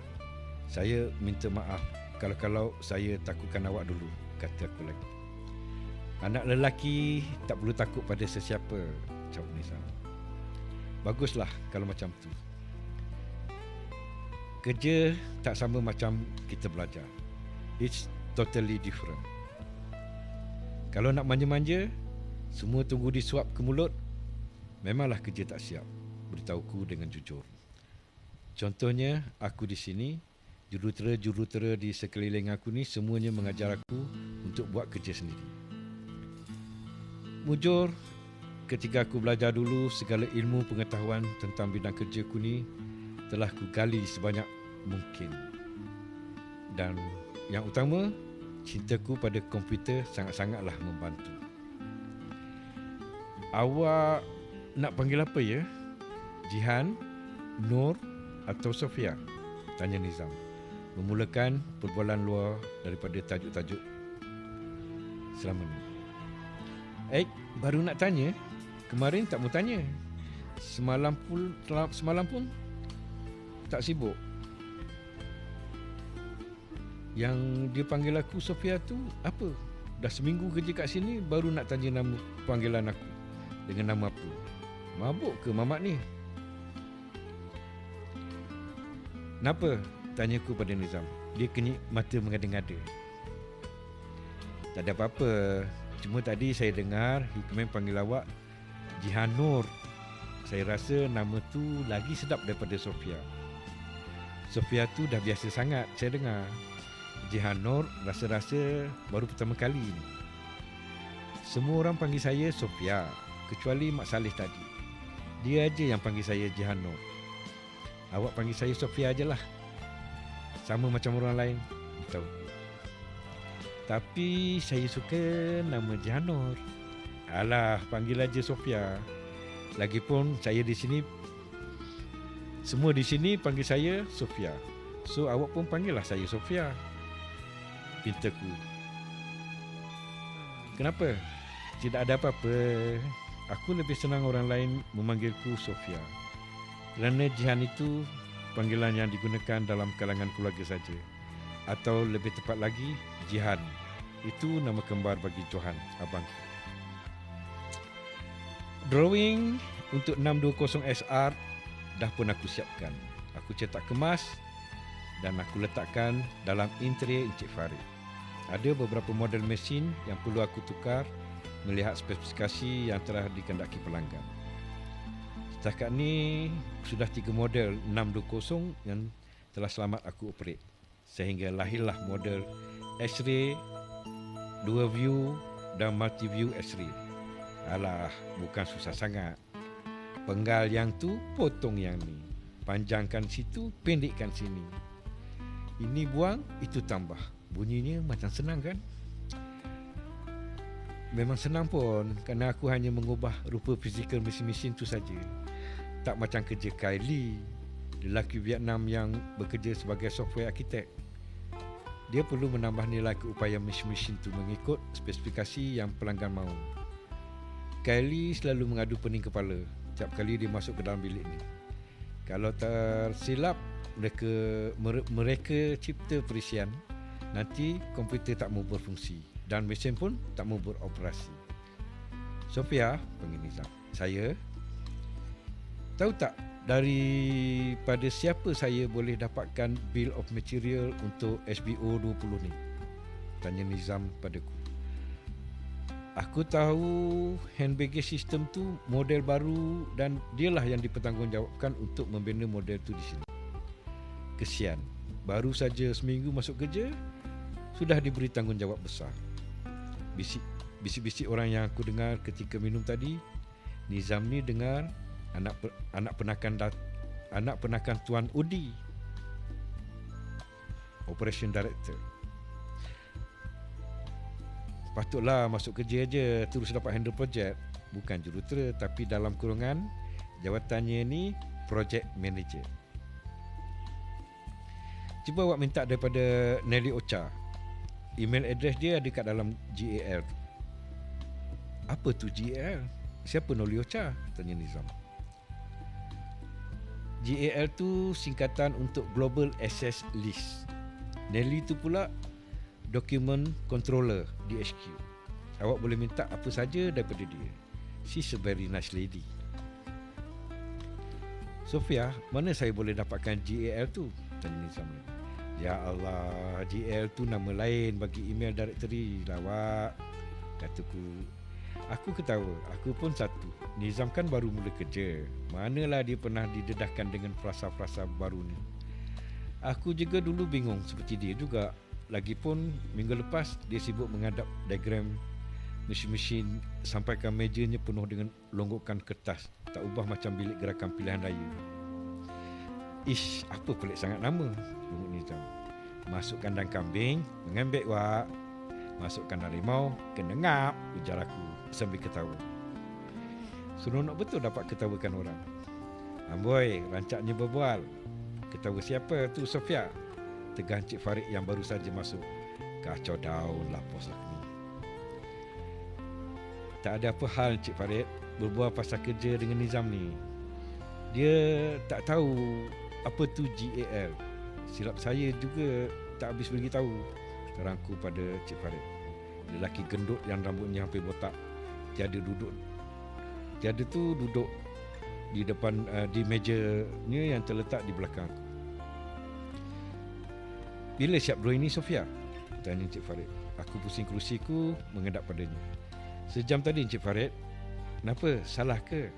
Saya minta maaf kalau saya takutkan awak dulu, kata aku lagi. Anak lelaki tak perlu takut pada sesiapa, jawab Nizam. Baguslah kalau macam tu. Kerja tak sama macam kita belajar. It's totally different. Kalau nak manja-manja, semua tunggu disuap ke mulut, memanglah kerja tak siap, beritahuku dengan jujur. Contohnya, aku di sini, jurutera-jurutera di sekeliling aku ni semuanya mengajar aku untuk buat kerja sendiri. Mujur, ketika aku belajar dulu, segala ilmu pengetahuan tentang bidang kerjaku ni telah ku gali sebanyak mungkin. Dan yang utama, cintaku pada komputer sangat-sangatlah membantu. Awak nak panggil apa ya? Jihan, Nur atau Sofia? Tanya Nizam, memulakan perbualan luar daripada tajuk-tajuk selama ni. Baru nak tanya. Kemarin tak mau tanya. Semalam pun tak sibuk. Yang dia panggil aku Sofia tu apa? Dah seminggu kerja kat sini baru nak tanya nama panggilan aku. Dengan nama apa? Mabuk ke mamak ni? Kenapa? Tanyaku pada Nizam. Dia kenyit mata mengada-ngada. Tak ada apa-apa. Cuma tadi saya dengar Hikman panggil awak Jihan Nur. Saya rasa nama tu lagi sedap daripada Sofia. Sofia tu dah biasa sangat saya dengar. Jihan Nur rasa-rasa baru pertama kali ni. Semua orang panggil saya Sofia, kecuali Mak Saleh tadi. Dia aja yang panggil saya Jihan Nur. Awak panggil saya Sofia ajalah. Sama macam orang lain. Tahu. Tapi saya suka nama Jihan Nur. Alah, panggil aja Sofia. Lagipun saya di sini, semua di sini panggil saya Sofia. So awak pun panggillah saya Sofia. Pintaku. Kenapa? Tidak ada apa-apa. Aku lebih senang orang lain memanggilku Sofia. Kerana Jihan itu panggilan yang digunakan dalam kalangan keluarga saja. Atau lebih tepat lagi, Jihan. Itu nama kembar bagi Johan, abangku. Drawing untuk 620 SR dah pun aku siapkan. Aku cetak kemas dan aku letakkan dalam interior Encik Farid. Ada beberapa model mesin yang perlu aku tukar melihat spesifikasi yang telah dikehendaki pelanggan. Setakat ni sudah 3 model 620 yang telah selamat aku operate. Sehingga lahirlah model X-ray, dual view dan multi view X-ray. Alah, bukan susah sangat. Penggal yang tu, potong yang ni. Panjangkan situ, pendekkan sini. Ini buang, itu tambah. Bunyinya macam senang kan? Memang senang pun, kerana aku hanya mengubah rupa fizikal mesin-mesin tu saja. Tak macam kerja Kylie, lelaki Vietnam yang bekerja sebagai software arkitek. Dia perlu menambah nilai keupayaan mesin-mesin tu mengikut spesifikasi yang pelanggan mahu. Kylie selalu mengadu pening kepala setiap kali dia masuk ke dalam bilik ni. Kalau tersilap mereka cipta perisian, nanti komputer tak mau berfungsi dan mesin pun tak mau beroperasi. Sofia, penginizam, saya tahu tak daripada siapa saya boleh dapatkan bill of material untuk SBO 20 ni? Tanya Nizam padaku. Aku tahu hand baggage system tu model baru dan dialah yang dipertanggungjawabkan untuk membina model tu di sini. Kesian, baru saja seminggu masuk kerja, sudah diberi tanggungjawab besar. Bisik-bisik orang yang aku dengar ketika minum tadi, Nizam ni dengar anak penakan Tuan Udi, Operation Director. Patutlah masuk kerja aja terus dapat handle projek. Bukan jurutera, tapi dalam kurungan jawatannya ni Project Manager. Cuba awak minta daripada Nelly Ocha. Email address dia ada kat dalam GAL. Apa tu GAL? Siapa Nelly Ocha? Tanya Nizam. GAL tu singkatan untuk Global Access List. Nelly tu pula Document Controller di HQ. Awak boleh minta apa saja daripada dia. She's a very nice lady. Sofia, mana saya boleh dapatkan GAL tu? Tanya Nizam. Ya Allah, GAL tu nama lain bagi email directory lah, Wak. Kataku. Aku ketawa, aku pun satu. Nizam kan baru mula kerja. Manalah dia pernah didedahkan dengan frasa-frasa baru ni. Aku juga dulu bingung seperti dia juga. Lagipun minggu lepas dia sibuk menghadap diagram mesin-mesin sampaikan mejanya penuh dengan longgokan kertas. Tak ubah macam bilik gerakan pilihan raya. Ish, apa pelik sangat nama, Lumut Nizam. Masuk kandang kambing, mengembek, Wak. Masuk kandang harimau, kena ngap, ujar aku sambil ketawa. Seronok betul dapat ketawakan orang. Amboi, rancaknya berbual. Ketawa siapa tu, Sofia? Tegah Encik Farid yang baru saja masuk. Kacau daun lah pos aku ni. Tak ada apa hal Encik Farid berbual pasal kerja dengan Nizam ni. Dia tak tahu apa tu GAL. Silap saya juga tak habis beritahu, terangku pada Encik Farid. Lelaki gendut yang rambutnya hampir botak. Tiada duduk di depan di mejanya yang terletak di belakang aku. Bila siap drawing ni, Sofia? Tanya Encik Farid. Aku pusing kerusiku menghadap padanya. Sejam tadi, Encik Farid. Kenapa? Salah ke?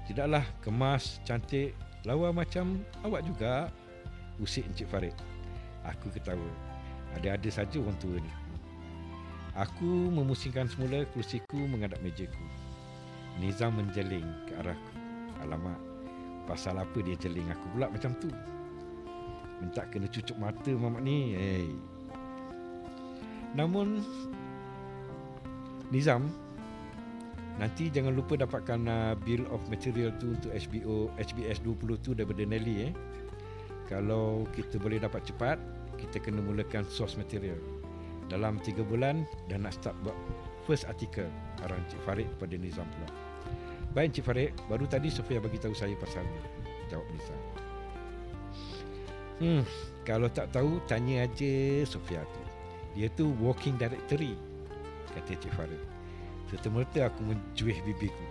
Tidaklah, kemas, cantik, lawa macam awak juga, usik Encik Farid. Aku ketawa. Ada-ada saja orang tua ni. Aku memusingkan semula kerusiku menghadap mejaku. Nizam menjeling ke arahku. Alamak, pasal apa dia jeling aku pula macam tu? Minta kena cucuk mata mamak ni. Hey. Namun Nizam, nanti jangan lupa dapatkan bill of material tu untuk HBS 20 tu daripada Nelly. Kalau kita boleh dapat cepat, kita kena mulakan source material. Dalam 3 bulan dah nak start buat first article, arah Encik Farid pada Nizam pula. Baik Encik Farid, baru tadi Sofia bagi tahu saya pasal ni. jawab Nizam. Kalau tak tahu, tanya aja Sofia tu. Dia tu walking directory, kata Cik Farid. Serta-merta aku menjuih bibirku.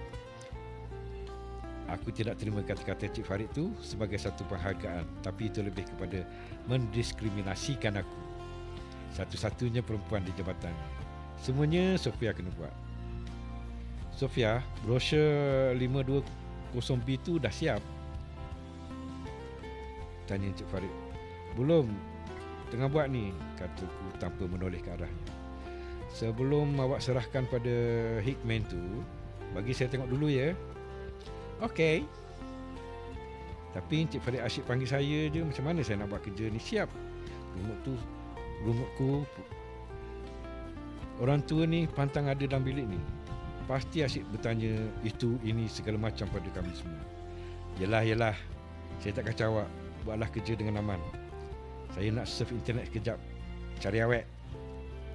Aku tidak terima kata-kata Cik Farid tu sebagai satu penghargaan, tapi itu lebih kepada mendiskriminasikan aku. Satu-satunya perempuan di jabatan. Semuanya Sofia kena buat. Sofia, brosur 520B tu dah siap? Tanya Cik Farid. Belum, tengah buat ni, kataku tanpa menoleh ke arahnya. Sebelum awak serahkan pada Hickman tu, bagi saya tengok dulu ya. Okey. Tapi Encik Farid asyik panggil saya je, macam mana saya nak buat kerja ni? Siap. Rungutku. Orang tua ni pantang ada dalam bilik ni. Pasti asyik bertanya itu, ini, segala macam pada kami semua. Yelah. Saya tak kacau awak. Buatlah kerja dengan aman. Saya nak surf internet sekejap. Cari awet,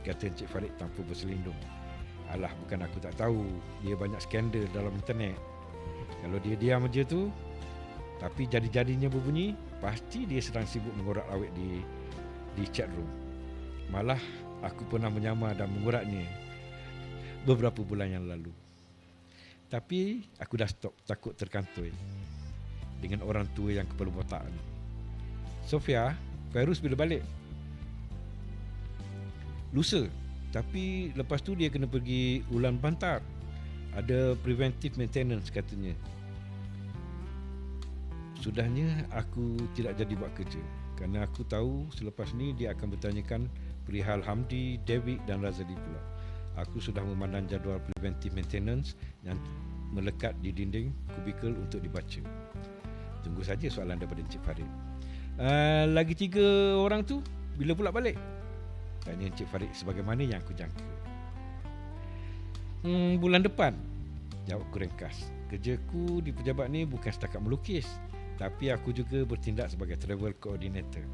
kata Encik Farid tanpa berselindung. Alah, bukan aku tak tahu. Dia banyak skandal dalam internet. Kalau dia diam je tu, tapi jadi-jadinya berbunyi, pasti dia sedang sibuk mengorak awet di chat room. Malah aku pernah menyamar dan mengoraknya beberapa bulan yang lalu. Tapi aku dah stop, takut terkantoi dengan orang tua yang kepala botak ni. Sofia, Fairuz bila balik? Lusa. Tapi lepas tu dia kena pergi Ulan Bantar. Ada preventive maintenance katanya. Sudahnya aku tidak jadi buat kerja, kerana aku tahu selepas ni dia akan bertanyakan perihal Hamdi, David dan Razali pula. Aku sudah memandang jadual preventive maintenance yang melekat di dinding kubikel untuk dibaca. Tunggu saja soalan daripada Encik Farid. Lagi 3 orang tu bila pula balik? Tanya Encik Farid sebagaimana yang aku jangka. Bulan depan, jawabku ringkas. Kerjaku di pejabat ni bukan setakat melukis, tapi aku juga bertindak sebagai travel coordinator.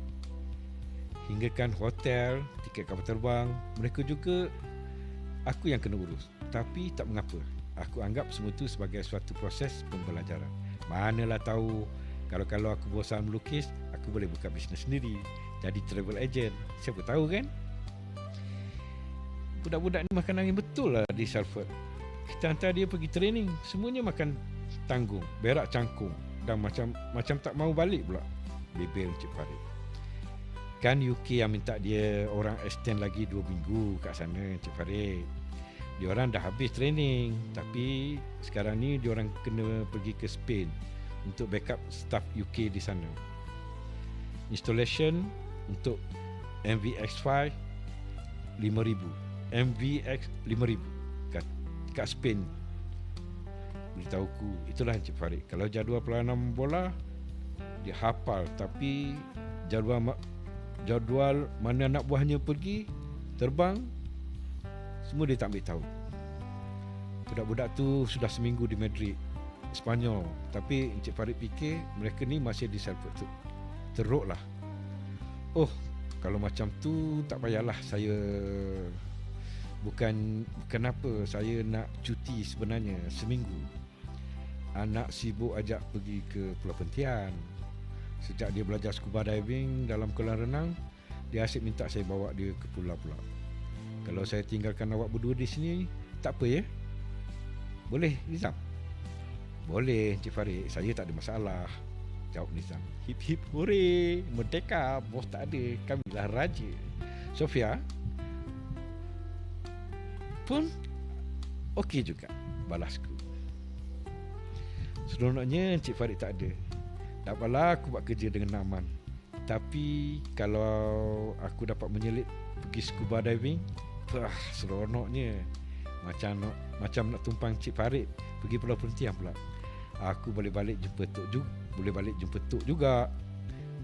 Hinggakan hotel, tiket kapal terbang, mereka juga aku yang kena urus. Tapi tak mengapa, aku anggap semua itu sebagai suatu proses pembelajaran. Manalah tahu, kalau aku bosan melukis, aku boleh buka bisnes sendiri, jadi travel agent. Siapa tahu kan? Budak-budak ni makan angin betul lah di Salford. Kita hantar dia pergi training, semuanya makan tanggung, berak cangkung, dan macam tak mau balik pula, bebel Encik Farid. Kan UK yang minta dia orang extend lagi 2 minggu kat sana, Encik Farid. Diorang dah habis training, tapi sekarang ni diorang kena pergi ke Spain untuk backup staff UK di sana. Installation untuk MVX5 5,000, MVX 5,000 kat Spain. Beritahuku, itulah Encik Farid. Kalau jadual pelayanan bola dia hafal, tapi jadual mana anak buahnya pergi terbang, semua dia tak ambil tahu. Budak-budak tu sudah seminggu di Madrid, Spanyol, tapi Encik Farid fikir mereka ni masih di Salford tu. Teruk lah. Oh, kalau macam tu tak payahlah saya. Bukan apa saya nak cuti sebenarnya seminggu. Anak sibuk ajak pergi ke Pulau Pentian. Sejak dia belajar scuba diving dalam kolam renang, dia asyik minta saya bawa dia ke pulau pula. Kalau saya tinggalkan awak berdua di sini, tak apa ya? Boleh, Nizam? Boleh, Encik Farid, saya tak ada masalah, jawab Nizam. Hip hip hore, merdeka, bos tak ada, kamilah raja. Sofia pun okey juga, balasku. Seronoknya Encik Farid tak ada. Tak apalah aku buat kerja dengan aman. Tapi kalau aku dapat menyelit pergi scuba diving, seronoknya. Macam nak tumpang Encik Farid pergi Pulau Perhentian pula. Aku boleh balik jumpa Tok juga.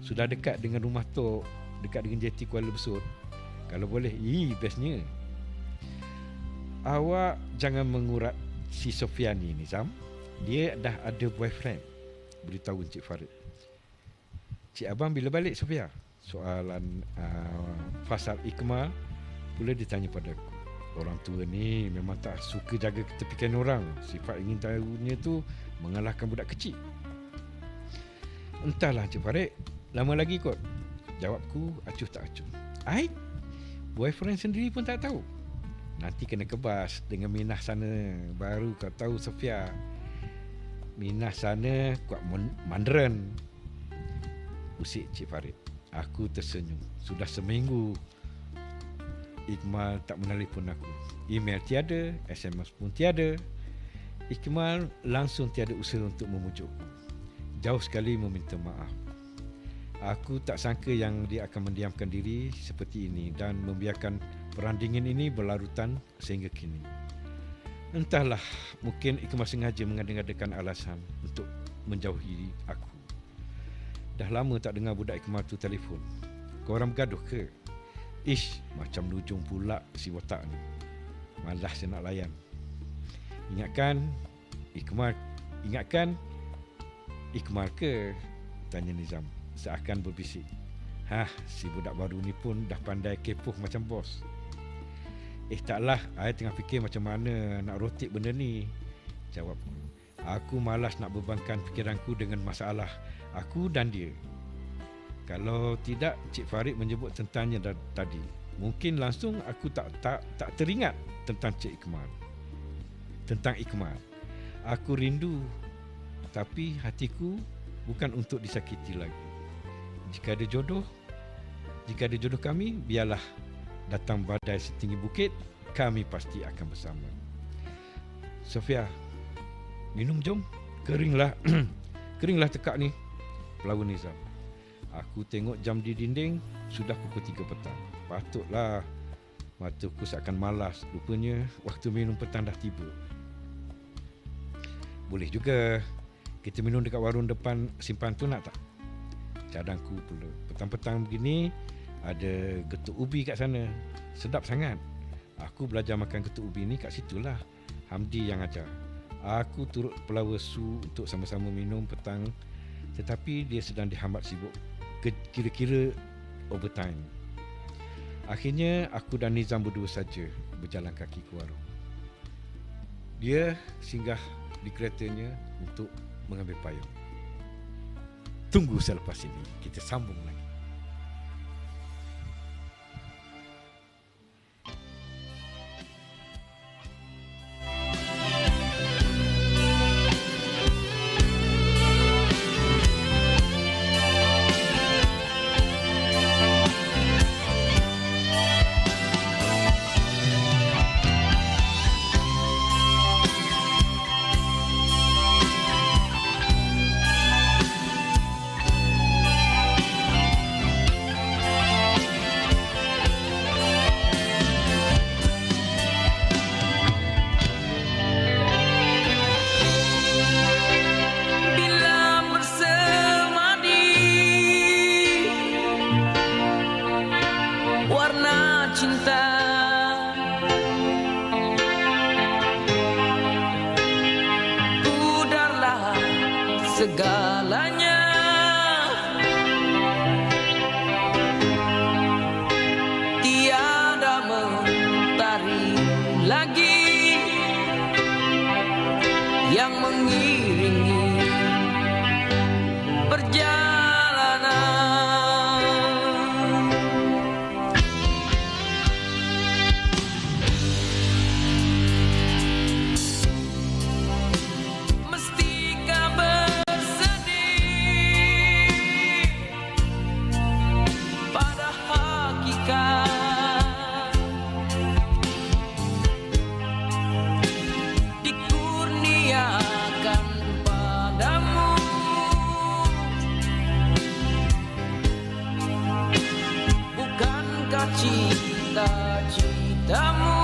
Sudah dekat dengan rumah Tok, dekat dengan jeti Kuala Besut. Kalau boleh, bestnya. Awak jangan mengurat si Sofia ni, Nizam. Dia dah ada boyfriend, beritahu Encik Farid. Cik Abang bila balik, Sofia? Soalan Fasal Ikmal pula ditanya padaku. Orang tua ni memang tak suka jaga ketepikan orang. Sifat ingin tahunya tu mengalahkan budak kecil. Entahlah Cik Farid, lama lagi kot. Jawabku acuh tak acuh. Ai, boyfriend sendiri pun tak tahu. Nanti kena kebas dengan Minah sana. Baru kau tahu Sofia. Minah sana kuat mandren. Usik Cik Farid. Aku tersenyum. Sudah seminggu Ikmal tak menelpon aku. Email tiada, SMS pun tiada. Ikmal langsung tiada usaha untuk memujukku. Jauh sekali meminta maaf. Aku tak sangka yang dia akan mendiamkan diri seperti ini dan membiarkan perandingan ini berlarutan sehingga kini. Entahlah, mungkin Ikmal sengaja mengada-ngadakan alasan untuk menjauhi aku. Dah lama tak dengar budak Ikmal tu telefon. Korang bergaduh ke? Ish, macam lujung pula si botak ni. Malas dia nak layan. Ingatkan Ikmal ke? Tanya Nizam seakan berbisik. Si budak baru ni pun dah pandai kepoh macam bos. Taklah, I tengah fikir macam mana nak rotik benda ni. Jawabku. Aku malas nak bebankan fikiranku dengan masalah aku dan dia. Kalau tidak Cik Farid menyebut tentangnya tadi, mungkin langsung aku tak teringat tentang Cik Ikmal. Tentang Ikmal. Aku rindu, tapi hatiku bukan untuk disakiti lagi. Jika ada jodoh kami, biarlah datang badai setinggi bukit, kami pasti akan bersama. Sofia, minum jom. Keringlah tekak ni. Pelawa Nizam. Aku tengok jam di dinding, sudah pukul 3 petang. Patutlah mataku seakan malas. Rupanya waktu minum petang dah tiba. Boleh juga kita minum dekat warung depan simpan tu, nak tak? Cadangku pula. Petang-petang begini ada getuk ubi kat sana. Sedap sangat. Aku belajar makan getuk ubi ni kat situlah. Hamdi yang ajar. Aku turut pelawa Su untuk sama-sama minum petang, tetapi dia sedang dihambat sibuk, kira-kira overtime. Akhirnya aku dan Nizam berdua saja berjalan kaki ke warung. Dia singgah di keretanya untuk mengambil payung. Tunggu selepas ini, kita sambung lagi. segalanya. Tiada mentari lagi yang mengiringi perjalanan. Mestikah bersedih pada hakikat dikurniakan padamu. Bukankah cita-citamu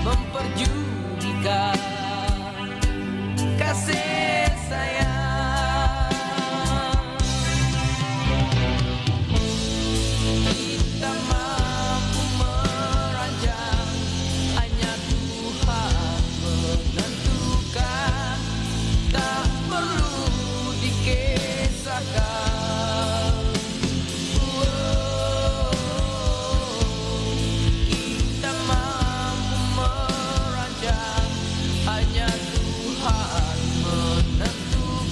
memperjudikan kasih sayang? Kita mampu merancang, hanya Tuhan menentukan. Tak perlu dikisahkan. Kita mampu merancang, hanya Tuhan menentukan.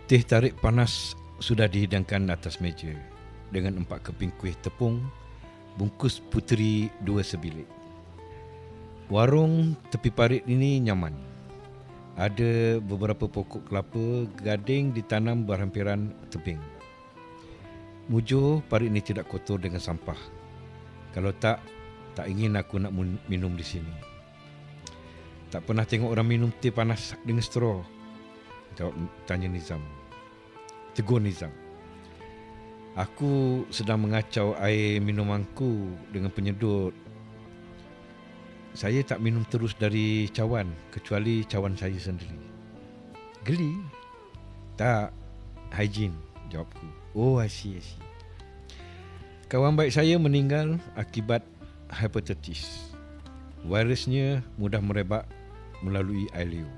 Teh tarik panas sudah dihidangkan atas meja dengan 4 keping kuih tepung, bungkus puteri 2 sebilik. Warung tepi parit ini nyaman. Ada beberapa pokok kelapa gading ditanam berhampiran tebing. Mujur parit ini tidak kotor dengan sampah. Kalau tak ingin aku nak minum di sini. Tak pernah tengok orang minum teh panas dengan straw. Tanya Nizam. Tegur Nizam. Aku sedang mengacau air minumanku dengan penyedut. Saya tak minum terus dari cawan, kecuali cawan saya sendiri. Geli? Tak, hygiene, jawabku. Oh, I see. Kawan baik saya meninggal akibat hepatitis. Virusnya mudah merebak melalui air liur.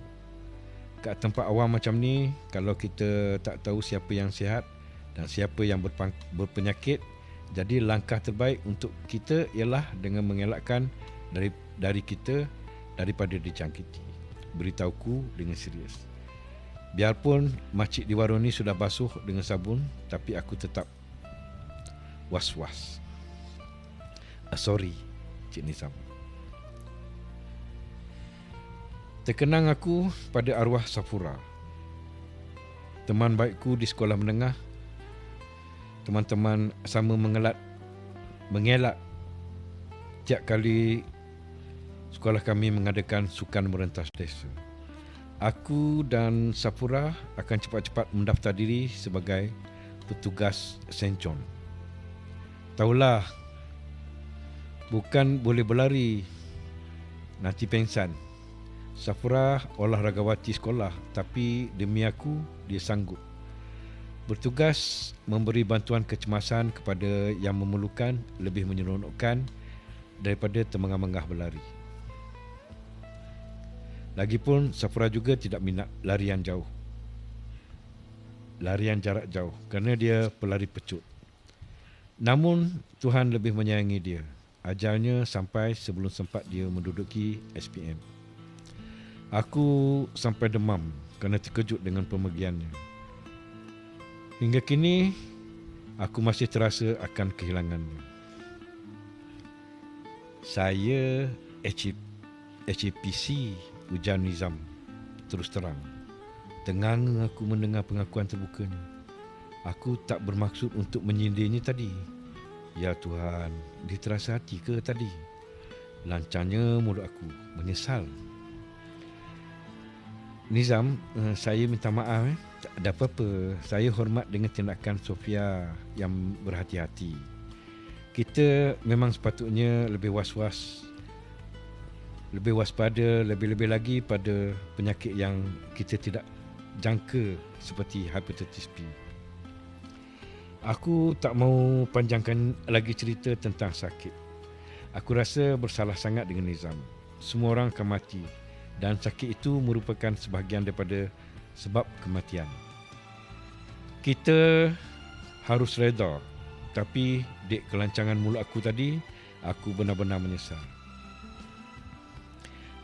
Kat tempat awam macam ni, kalau kita tak tahu siapa yang sihat dan siapa yang berpenyakit, jadi langkah terbaik untuk kita ialah dengan mengelakkan dari kita daripada dijangkiti. Beritahuku dengan serius. Biarpun makcik di warung ni sudah basuh dengan sabun, tapi aku tetap was-was. Sorry, Cik Nizam. Terkenang aku pada arwah Safura, teman baikku di sekolah menengah. Teman-teman sama mengelak tiap kali sekolah kami mengadakan sukan merentas desa. Aku dan Safura akan cepat-cepat mendaftar diri sebagai petugas St. John. Taulah, bukan boleh berlari, nanti pengsan. Safura olahragawati sekolah, tapi demi aku, dia sanggup. Bertugas memberi bantuan kecemasan kepada yang memerlukan lebih menyeronokkan daripada termengah-mengah berlari. Lagipun Safura juga tidak minat larian jarak jauh kerana dia pelari pecut. Namun Tuhan lebih menyayangi dia. Ajalnya sampai sebelum sempat dia menduduki SPM. Aku sampai demam kerana terkejut dengan pemergiannya. Hingga kini aku masih terasa akan kehilangannya. Saya HAPC, ujar Nizam terus terang. Tengang aku mendengar pengakuan terbukanya. Aku tak bermaksud untuk menyindirnya tadi. Ya Tuhan, dia terasa hati ke tadi? Lancarnya mulut aku, menyesal. Nizam, saya minta maaf. Tak ada apa-apa. Saya hormat dengan tindakan Sofia yang berhati-hati. Kita memang sepatutnya lebih was-was, lebih waspada, lebih-lebih lagi pada penyakit yang kita tidak jangka seperti hepatitis B. Aku tak mau panjangkan lagi cerita tentang sakit. Aku rasa bersalah sangat dengan Nizam. Semua orang akan mati dan sakit itu merupakan sebahagian daripada sebab kematian. Kita harus reda, tapi dek kelancangan mulut aku tadi, aku benar-benar menyesal.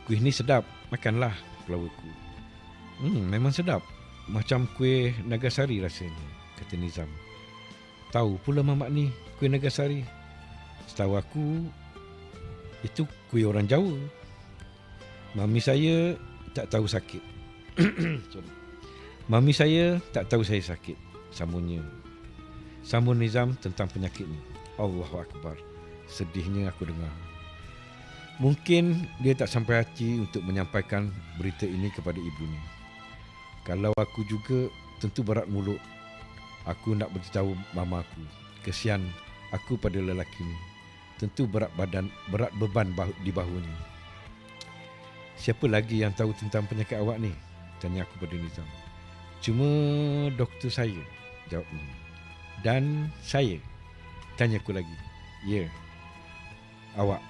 Kuih ni sedap, makanlah, pelawaku. Memang sedap, macam kuih Nagasari rasanya, kata Nizam. Tahu pula mamak ni, kuih Nagasari. Setahu aku, itu kuih orang Jawa. Mami saya tak tahu sakit. Sorry. Mami saya tak tahu saya sakit, sambungnya. Sambung Nizam tentang penyakit ni. Allahu Akbar. Sedihnya aku dengar. Mungkin dia tak sampai hati untuk menyampaikan berita ini kepada ibunya. Kalau aku juga, tentu berat mulut. Aku nak beritahu mama aku. Kesian aku pada lelaki ni. Tentu berat beban di bahunya. Siapa lagi yang tahu tentang penyakit awak ni? Tanya aku pada Nizam. Cuma doktor saya, jawabnya. Dan saya? Tanya aku lagi. Ya, awak.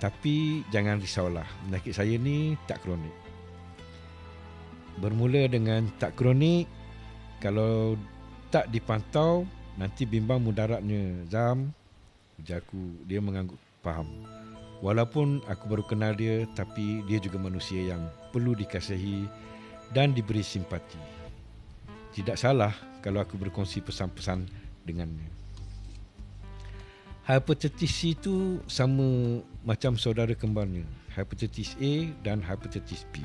Tapi jangan risaulah, penyakit saya ni tak kronik. Bermula dengan tak kronik, kalau tak dipantau, nanti bimbang mudaratnya. Zam, ujarku. Dia mengangguk faham. Walaupun aku baru kenal dia, tapi dia juga manusia yang perlu dikasihi dan diberi simpati. tidak salah kalau aku berkongsi pesan-pesan dengannya. Hepatitis C itu sama macam saudara kembarnya, hepatitis A dan hepatitis B.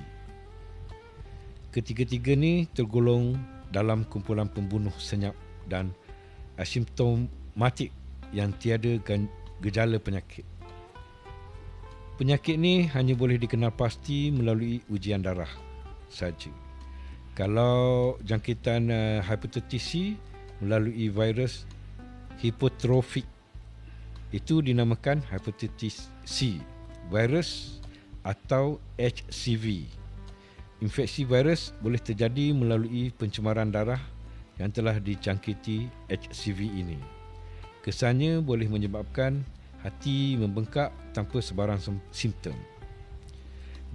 Ketiga-tiga ni tergolong dalam kumpulan pembunuh senyap dan asimptomatik yang tiada gejala penyakit. Penyakit ni hanya boleh dikenal pasti melalui ujian darah saja. Kalau jangkitan hepatitis C melalui virus hipotrofik, itu dinamakan hepatitis C virus atau HCV. Infeksi virus boleh terjadi melalui pencemaran darah yang telah dijangkiti HCV ini. Kesannya boleh menyebabkan hati membengkak tanpa sebarang simptom.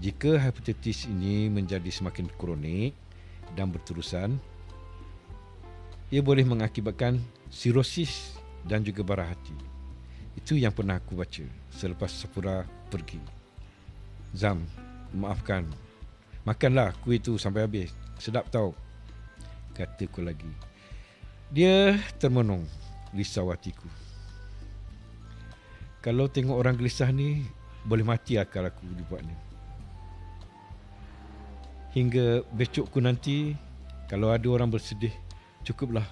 Jika hepatitis ini menjadi semakin kronik dan berterusan, ia boleh mengakibatkan sirosis dan juga bara hati. Itu yang pernah aku baca selepas Sapura pergi. Zam, maafkan. Makanlah kuih tu sampai habis. Sedap tau, kataku lagi. Dia termenung, risau hatiku. Kalau tengok orang gelisah ni, boleh mati akal aku dibuatnya. Hingga besokku nanti, kalau ada orang bersedih, cukuplah.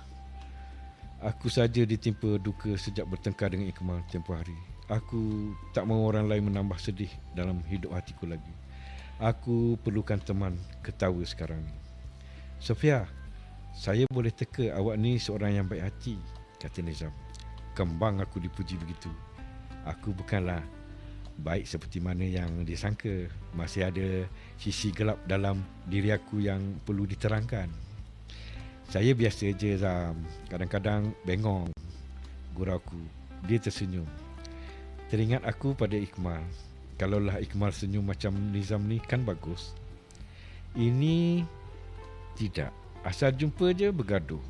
Aku saja ditimpa duka sejak bertengkar dengan Ikmal tempoh hari. Aku tak mahu orang lain menambah sedih dalam hidup hatiku lagi. Aku perlukan teman ketawa sekarang ni. Sofia, saya boleh teka awak ni seorang yang baik hati, kata Nizam. Kembang aku dipuji begitu. Aku bukanlah baik seperti mana yang disangka. Masih ada sisi gelap dalam diri aku yang perlu diterangkan. Saya biasa je, Zam. Kadang-kadang bengong, gurauku. Dia tersenyum. Teringat aku pada Ikmal. Kalaulah Ikmal senyum macam Nizam ni kan bagus. Ini tidak. Asal jumpa je bergaduh,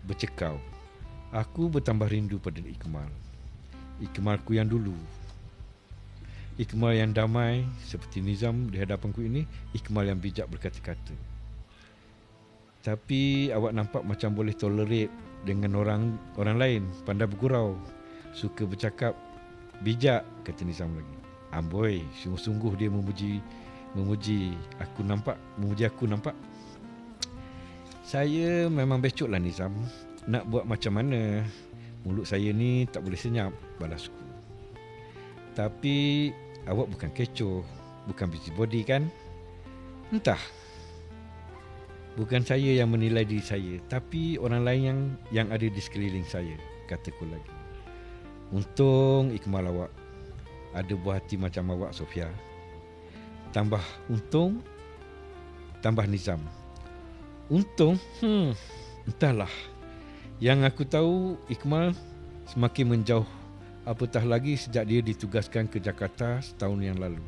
bercekau. Aku bertambah rindu pada Ikmal. Ikmalku yang dulu. Ikmal yang damai seperti Nizam di hadapanku ini. Ikmal yang bijak berkata-kata. Tapi awak nampak macam boleh tolerate dengan orang lain, pandai bergurau, suka bercakap, bijak, kata Nizam lagi. Amboi, sungguh-sungguh dia memuji aku nampak. Saya memang becoklah Nizam. Nak buat macam mana? Mulut saya ni tak boleh senyap, balasku. Tapi awak bukan kecoh, bukan busybody kan? Entah. Bukan saya yang menilai diri saya, tapi orang lain yang ada di sekeliling saya, kataku lagi. Untung Ikmal awak ada buah hati macam awak, Sofia. Tambah untung, tambah Nizam. Untung? Entahlah. Yang aku tahu, Ikmal semakin menjauh, apatah lagi sejak dia ditugaskan ke Jakarta setahun yang lalu.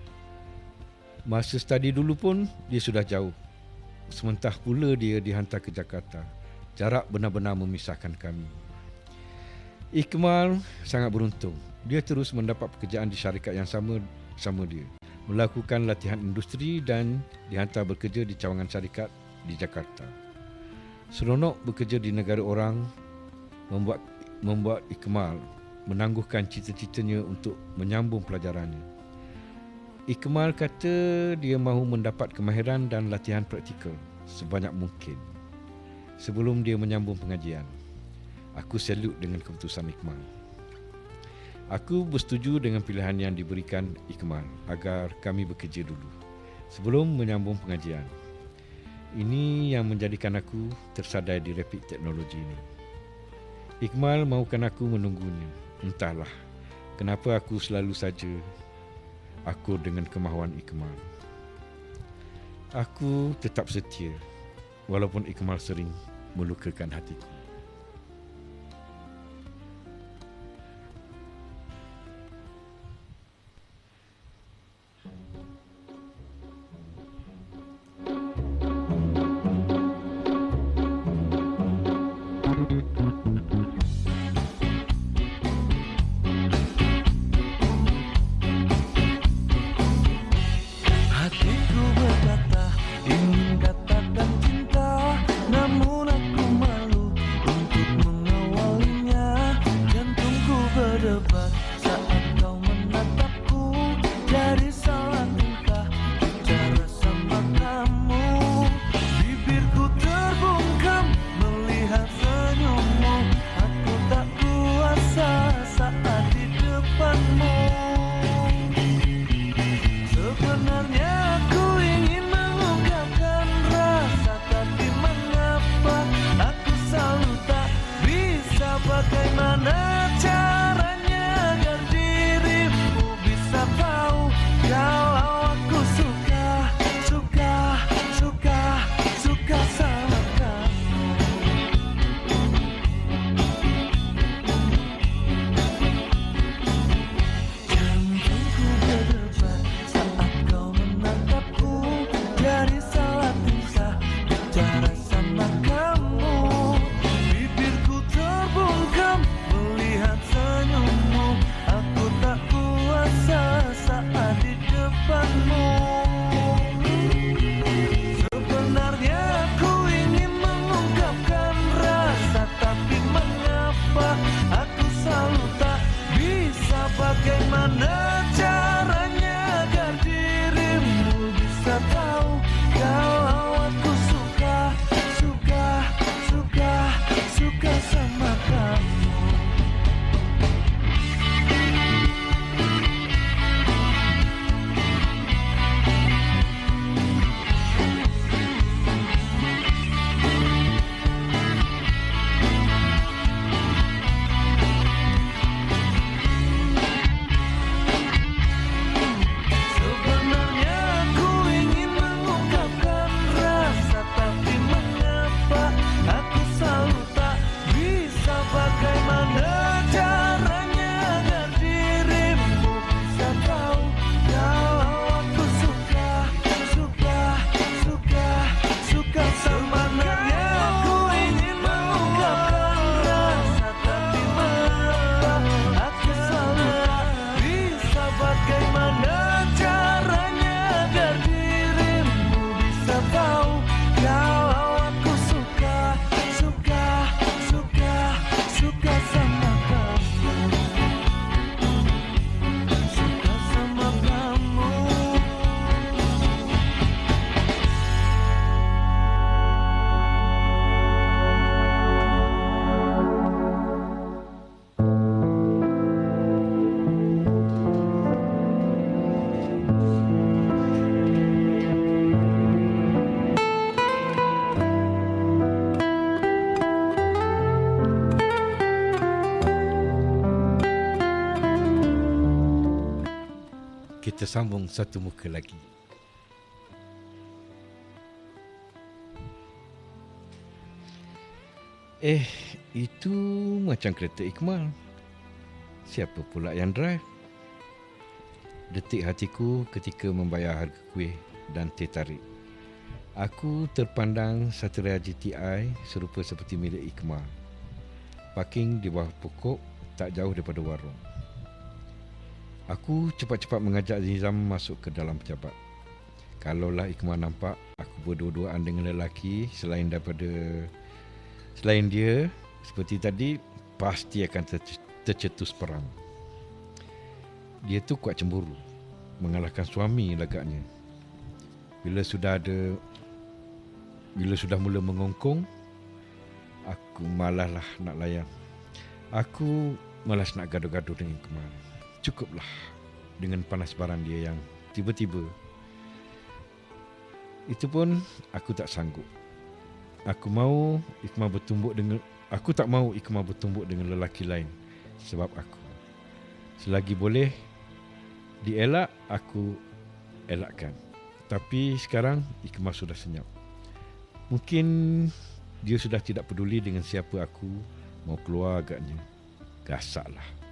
Masa study dulu pun dia sudah jauh. Sementara pula dia dihantar ke Jakarta. Jarak benar-benar memisahkan kami. Ikmal sangat beruntung. Dia terus mendapat pekerjaan di syarikat yang sama dia. Melakukan latihan industri dan dihantar bekerja di cawangan syarikat di Jakarta. Seronok bekerja di negara orang membuat Ikmal menangguhkan cita-citanya untuk menyambung pelajarannya. Ikmal kata dia mahu mendapat kemahiran dan latihan praktikal sebanyak mungkin sebelum dia menyambung pengajian. Aku salute dengan keputusan Ikmal. Aku bersetuju dengan pilihan yang diberikan Ikmal agar kami bekerja dulu sebelum menyambung pengajian. Ini yang menjadikan aku tersadai di Rapid Teknologi ini. Ikmal mahukan aku menunggunya. Entahlah kenapa aku selalu saja aku dengan kemahuan Ikmal. Aku tetap setia walaupun Ikmal sering melukakan hatiku. Hatiku berkata ingin katakan cinta, namun kita sambung satu muka lagi. Itu macam kereta Ikmal. Siapa pula yang drive? Detik hatiku ketika membayar harga kuih dan teh tarik. Aku terpandang Satria GTI serupa seperti milik Ikmal. Parking di bawah pokok tak jauh daripada warung. Aku cepat-cepat mengajak Nizam masuk ke dalam pejabat. Kalaulah Ikmal nampak aku berdua-duaan dengan lelaki selain dia seperti tadi, pasti akan tercetus perang. Dia tu kuat cemburu, mengalahkan suami lagaknya. Bila sudah mula mengongkong, aku malaslah nak layan. Aku malas nak gaduh-gaduh dengan Ikmal. Cukuplah dengan panas baran dia yang tiba-tiba. Itu pun aku tak sanggup. Aku tak mau Ikmal bertumbuk dengan lelaki lain sebab aku. Selagi boleh dielak, aku elakkan. Tapi sekarang Ikmal sudah senyap. Mungkin dia sudah tidak peduli dengan siapa aku mau keluar agaknya. Gasaklah.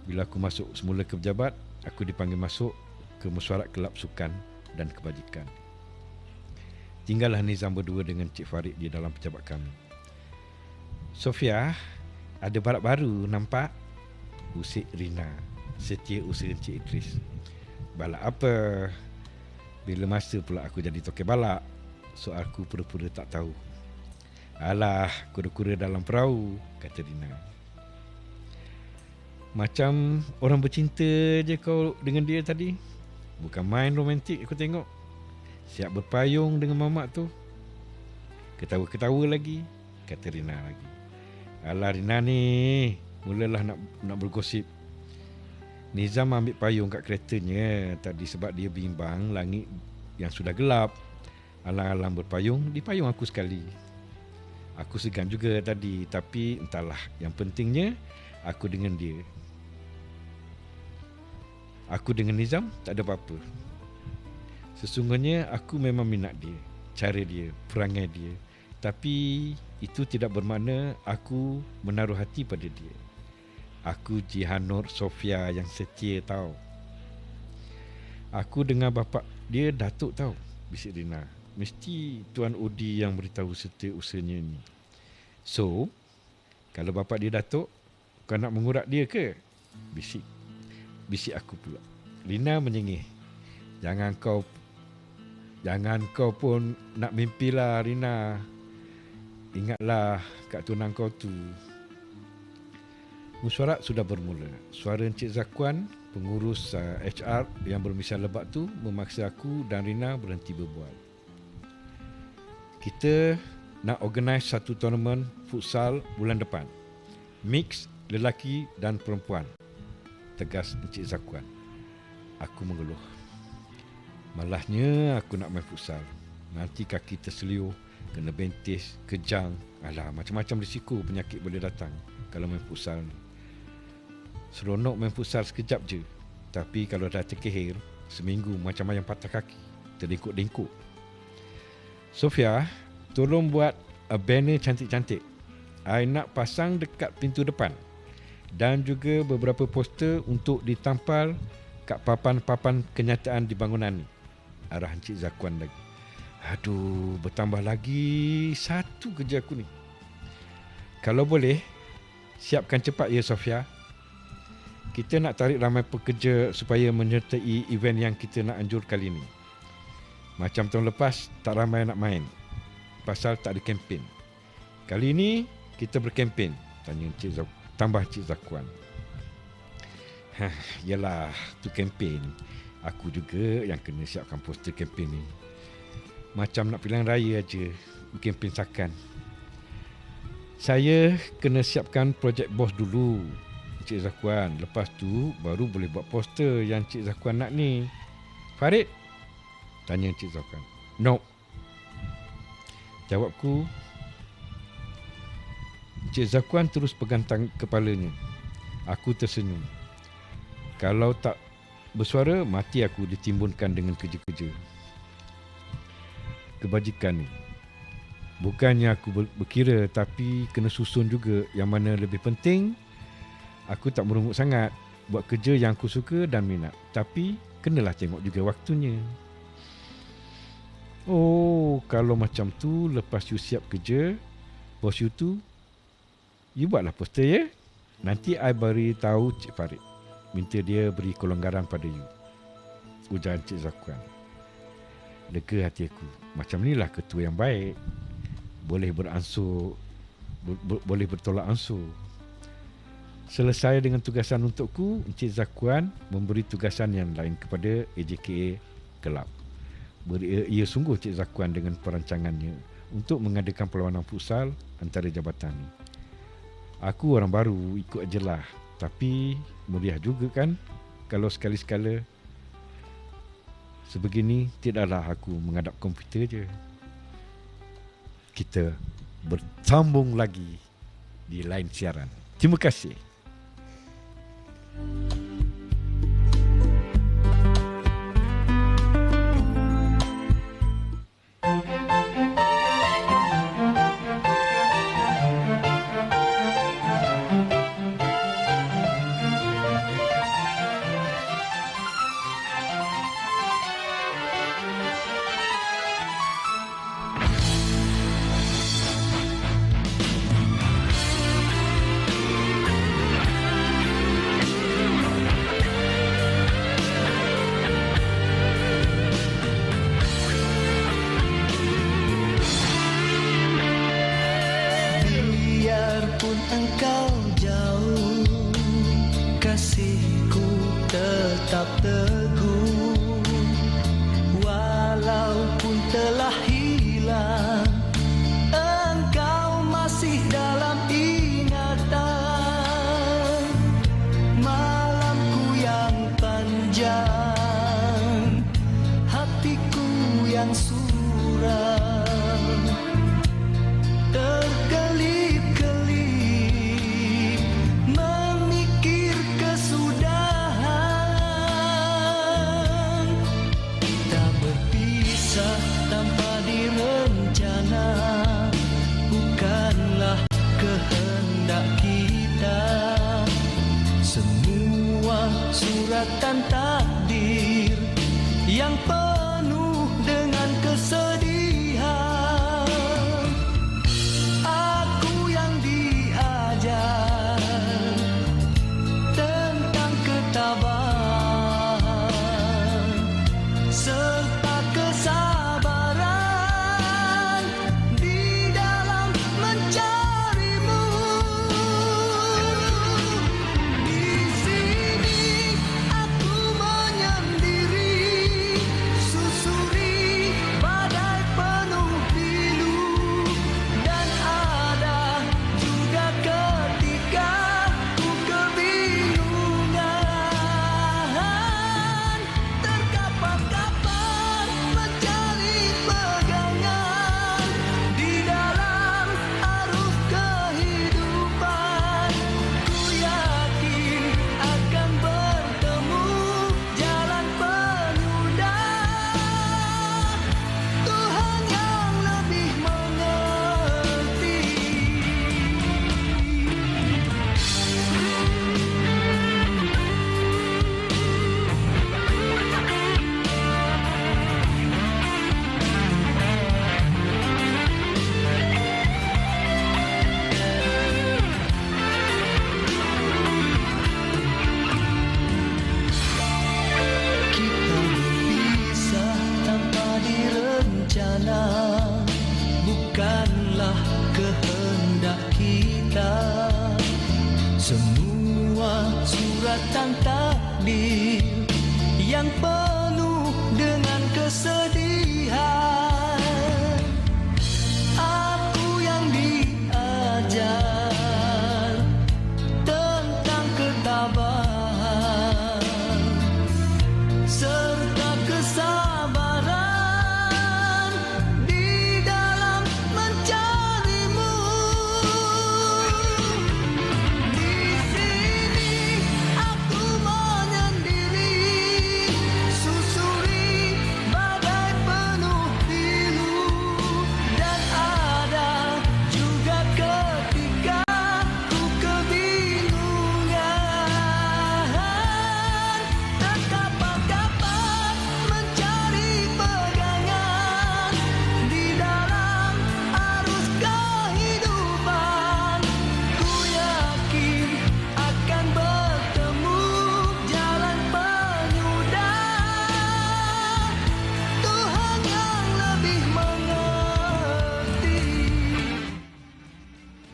Bila aku masuk semula ke pejabat, aku dipanggil masuk ke mesyuarat kelab sukan dan kebajikan. Tinggallah Nizam berdua dengan Cik Farid di dalam pejabat kami. Sofia, ada balak baru nampak? Usik Rina, setia usaha Encik Idris. Balak apa? Bila masa pula aku jadi tokek balak? Soalku pura-pura tak tahu. Alah, kura-kura dalam perahu, kata Rina. Macam orang bercinta je kau dengan dia tadi. Bukan main romantik aku tengok. Siap berpayung dengan mamak tu. Ketawa-ketawa lagi, kata Rina lagi. Alah Rina ni, mulalah nak bergosip. Nizam ambil payung kat keretanya tadi sebab dia bimbang langit yang sudah gelap. Alang-alang berpayung, dipayung aku sekali. Aku segan juga tadi, tapi entahlah, yang pentingnya aku dengan dia. Aku dengan Nizam tak ada apa-apa. Sesungguhnya aku memang minat dia, cara dia, perangai dia. Tapi itu tidak bermakna aku menaruh hati pada dia. Aku Jihanur Sofia yang setia tau. Aku dengar bapa dia Datuk tau, bisik Rina. Mesti Tuan Udi yang beritahu setiausahanya ni. So, kalau bapa dia Datuk, kau nak mengurat dia ke? Bisik aku pula. Rina menyengih. Jangan kau pun nak mimpilah Rina. Ingatlah kat tunang kau tu. Mesyuarat sudah bermula. Suara Encik Zakuan, pengurus HR yang bermisal lebat tu memaksa aku dan Rina berhenti berbual. Kita nak organise satu tournament futsal bulan depan. Mix lelaki dan perempuan. Tegas Encik Zakuan. Aku mengeluh. Malahnya aku nak main futsal. Nanti kaki terseliuh, kena bentis, kejang. Alah, macam-macam risiko penyakit boleh datang kalau main futsal ni. Seronok main futsal sekejap je. Tapi kalau dah terkehir, seminggu macam ayam patah kaki, terdengkuk-dengkuk. Sofia, tolong buat banner cantik-cantik. I nak pasang dekat pintu depan. Dan juga beberapa poster untuk ditampal kat papan-papan kenyataan di bangunan ni. Arah Encik Zakuan lagi. Aduh, bertambah lagi satu kerja aku ni. Kalau boleh, siapkan cepat ya Sofia. Kita nak tarik ramai pekerja supaya menyertai event yang kita nak anjur kali ni. Macam tahun lepas, tak ramai nak main. Pasal tak ada kempen. Kali ni, kita berkempen, tambah Encik Zakuan. Yalah, tu kempen. Aku juga yang kena siapkan poster kempen ni. Macam nak pilihan raya aja, kempen sakan. Saya kena siapkan projek bos dulu, Encik Zakuan. Lepas tu baru boleh buat poster yang Encik Zakuan nak ni. Farid? Tanya Encik Zakuan. No. Jawabku. Encik Zakuan terus pegang kepalanya. Aku tersenyum. Kalau tak bersuara, mati aku ditimbunkan dengan kerja-kerja. Kebajikan ni. Bukannya aku berkira, tapi kena susun juga yang mana lebih penting. Aku tak merungut sangat. Buat kerja yang aku suka dan minat. Tapi kenalah tengok juga waktunya. Oh, kalau macam tu, lepas you siap kerja, bos you tu, you buatlah poster ya. Nanti I beri tahu Cik Farid. Minta dia beri kelonggaran pada you. Ujar Encik Zakuan. Lega hati aku. Macam inilah ketua yang baik. Boleh beransur, boleh bertolak ansur. Selesai dengan tugasan untukku, Encik Zakuan memberi tugasan yang lain kepada AJKA Kelab. Ia sungguh Encik Zakuan dengan perancangannya untuk mengadakan perlawanan futsal antara jabatan ni. Aku orang baru, ikut ajalah. Tapi meriah juga kan kalau sekali-sekala sebegini tidaklah aku menghadap komputer je. Kita bersambung lagi di lain siaran. Terima kasih. Biarpun engkau jauh, kasihku tetap teguh. Walaupun telah hilang, engkau masih dalam ingatan. Malamku yang panjang, hatiku yang suram, terkelip-kelip memikir kesudahan. Kita berpisah tanpa direncana, bukanlah kehendak kita. Semua suratan takdir yang penuh dengan kesedihan. Aku yang diajar tentang ketabahan serta kesabaran di dalam mencarimu. Di sini aku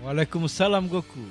Waalaikumsalam Goku.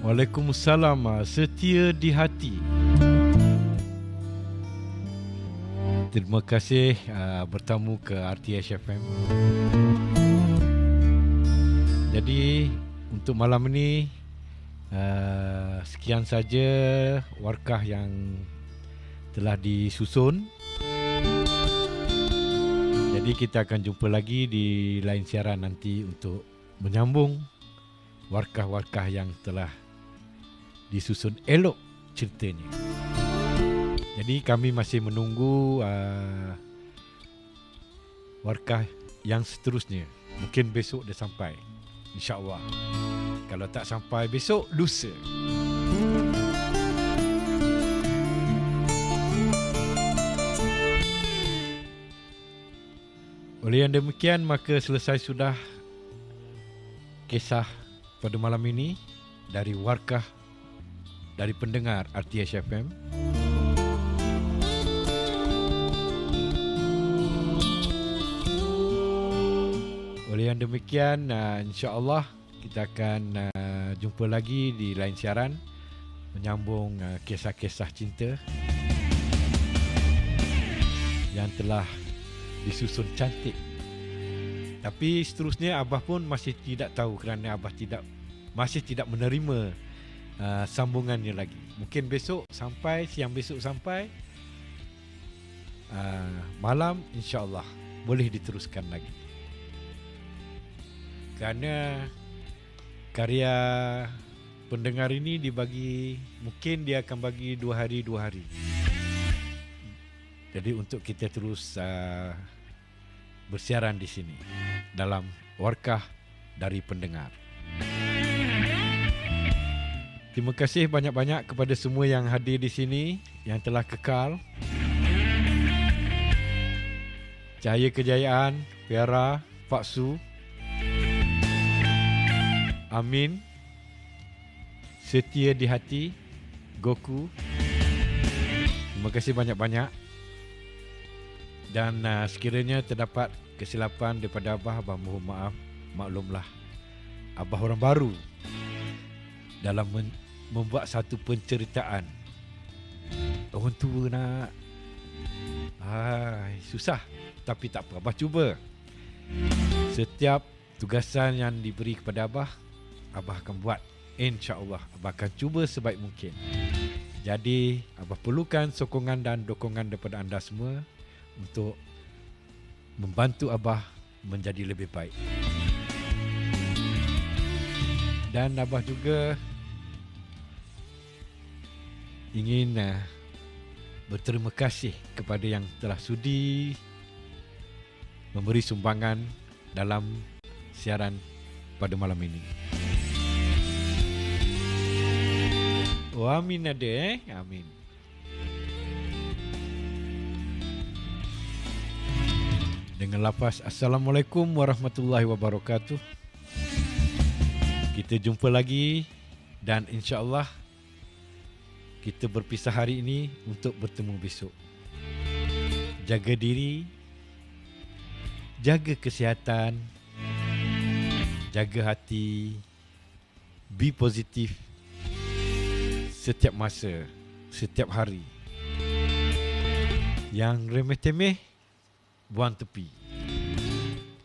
Waalaikumsalam. Setia di hati. Terima kasih bertamu ke RTS FM. Jadi untuk malam ini sekian saja warkah yang telah disusun. Jadi kita akan jumpa lagi di lain siaran nanti untuk menyambung warkah-warkah yang telah disusun elok ceritanya. Jadi kami masih menunggu warkah yang seterusnya. Mungkin besok dah sampai, insya-Allah. Kalau tak sampai besok, lusa. Oleh yang demikian, maka selesai sudah kisah pada malam ini dari warkah dari pendengar RTS FM. Oleh yang demikian, insya-Allah kita akan jumpa lagi di lain siaran menyambung kisah-kisah cinta yang telah disusun cantik. Tapi seterusnya Abah pun masih tidak tahu kerana Abah masih tidak menerima sambungannya lagi. Mungkin besok sampai, siang besok sampai, malam insya-Allah boleh diteruskan lagi. Kerana karya pendengar ini dibagi, mungkin dia akan bagi 2 hari. Jadi untuk kita terus bersiaran di sini dalam warkah dari pendengar. Terima kasih banyak-banyak kepada semua yang hadir di sini, yang telah kekal. Cahaya Kejayaan, Piara, Pak Su, Amin, Setia di Hati, Goku. Terima kasih banyak-banyak. Dan sekiranya terdapat kesilapan daripada Abah mohon maaf, maklumlah. Abah orang baru dalam membuat satu penceritaan. Orang tua nak susah. Tapi tak apa, Abah cuba. Setiap tugasan yang diberi kepada Abah akan buat. InsyaAllah Abah akan cuba sebaik mungkin. Jadi Abah perlukan sokongan dan dokongan daripada anda semua untuk membantu Abah menjadi lebih baik. Dan Abah juga ingin berterima kasih kepada yang telah sudi memberi sumbangan dalam siaran pada malam ini. Oh, amin ada amin. Dengan lafaz Assalamualaikum warahmatullahi wabarakatuh. Kita jumpa lagi dan insya-Allah kita berpisah hari ini untuk bertemu besok. Jaga diri, jaga kesihatan, jaga hati, be positif setiap masa, setiap hari. Yang remeh-temeh buang tepi,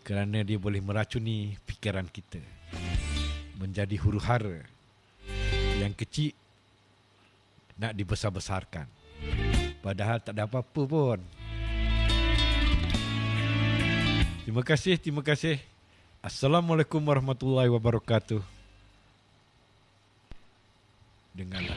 kerana dia boleh meracuni fikiran kita menjadi huru-hara. Yang kecil nak dibesar-besarkan, padahal tak ada apa-apa pun. Terima kasih Assalamualaikum warahmatullahi wabarakatuh. Dengarlah.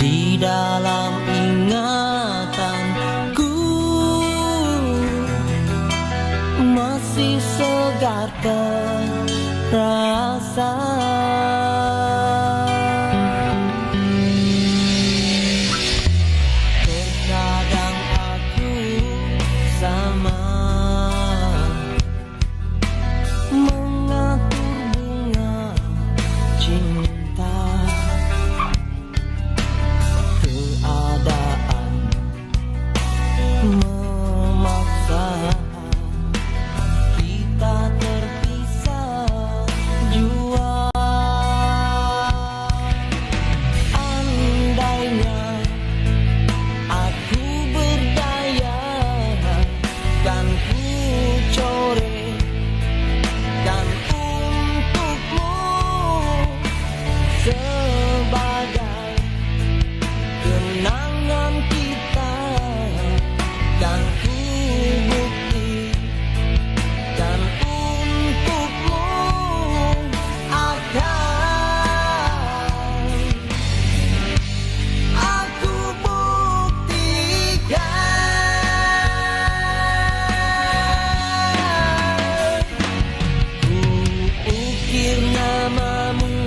Di dalam ingatanku masih segar terasa. Terkadang aku sama mengatur bunga cinta. Memaksa kita terpisah jua. Andainya aku berdaya, kan ku coretkan untukmu sebagai kenangan kita. Dan ku buktikan untukmu akan aku buktikan. Ku ukir namamu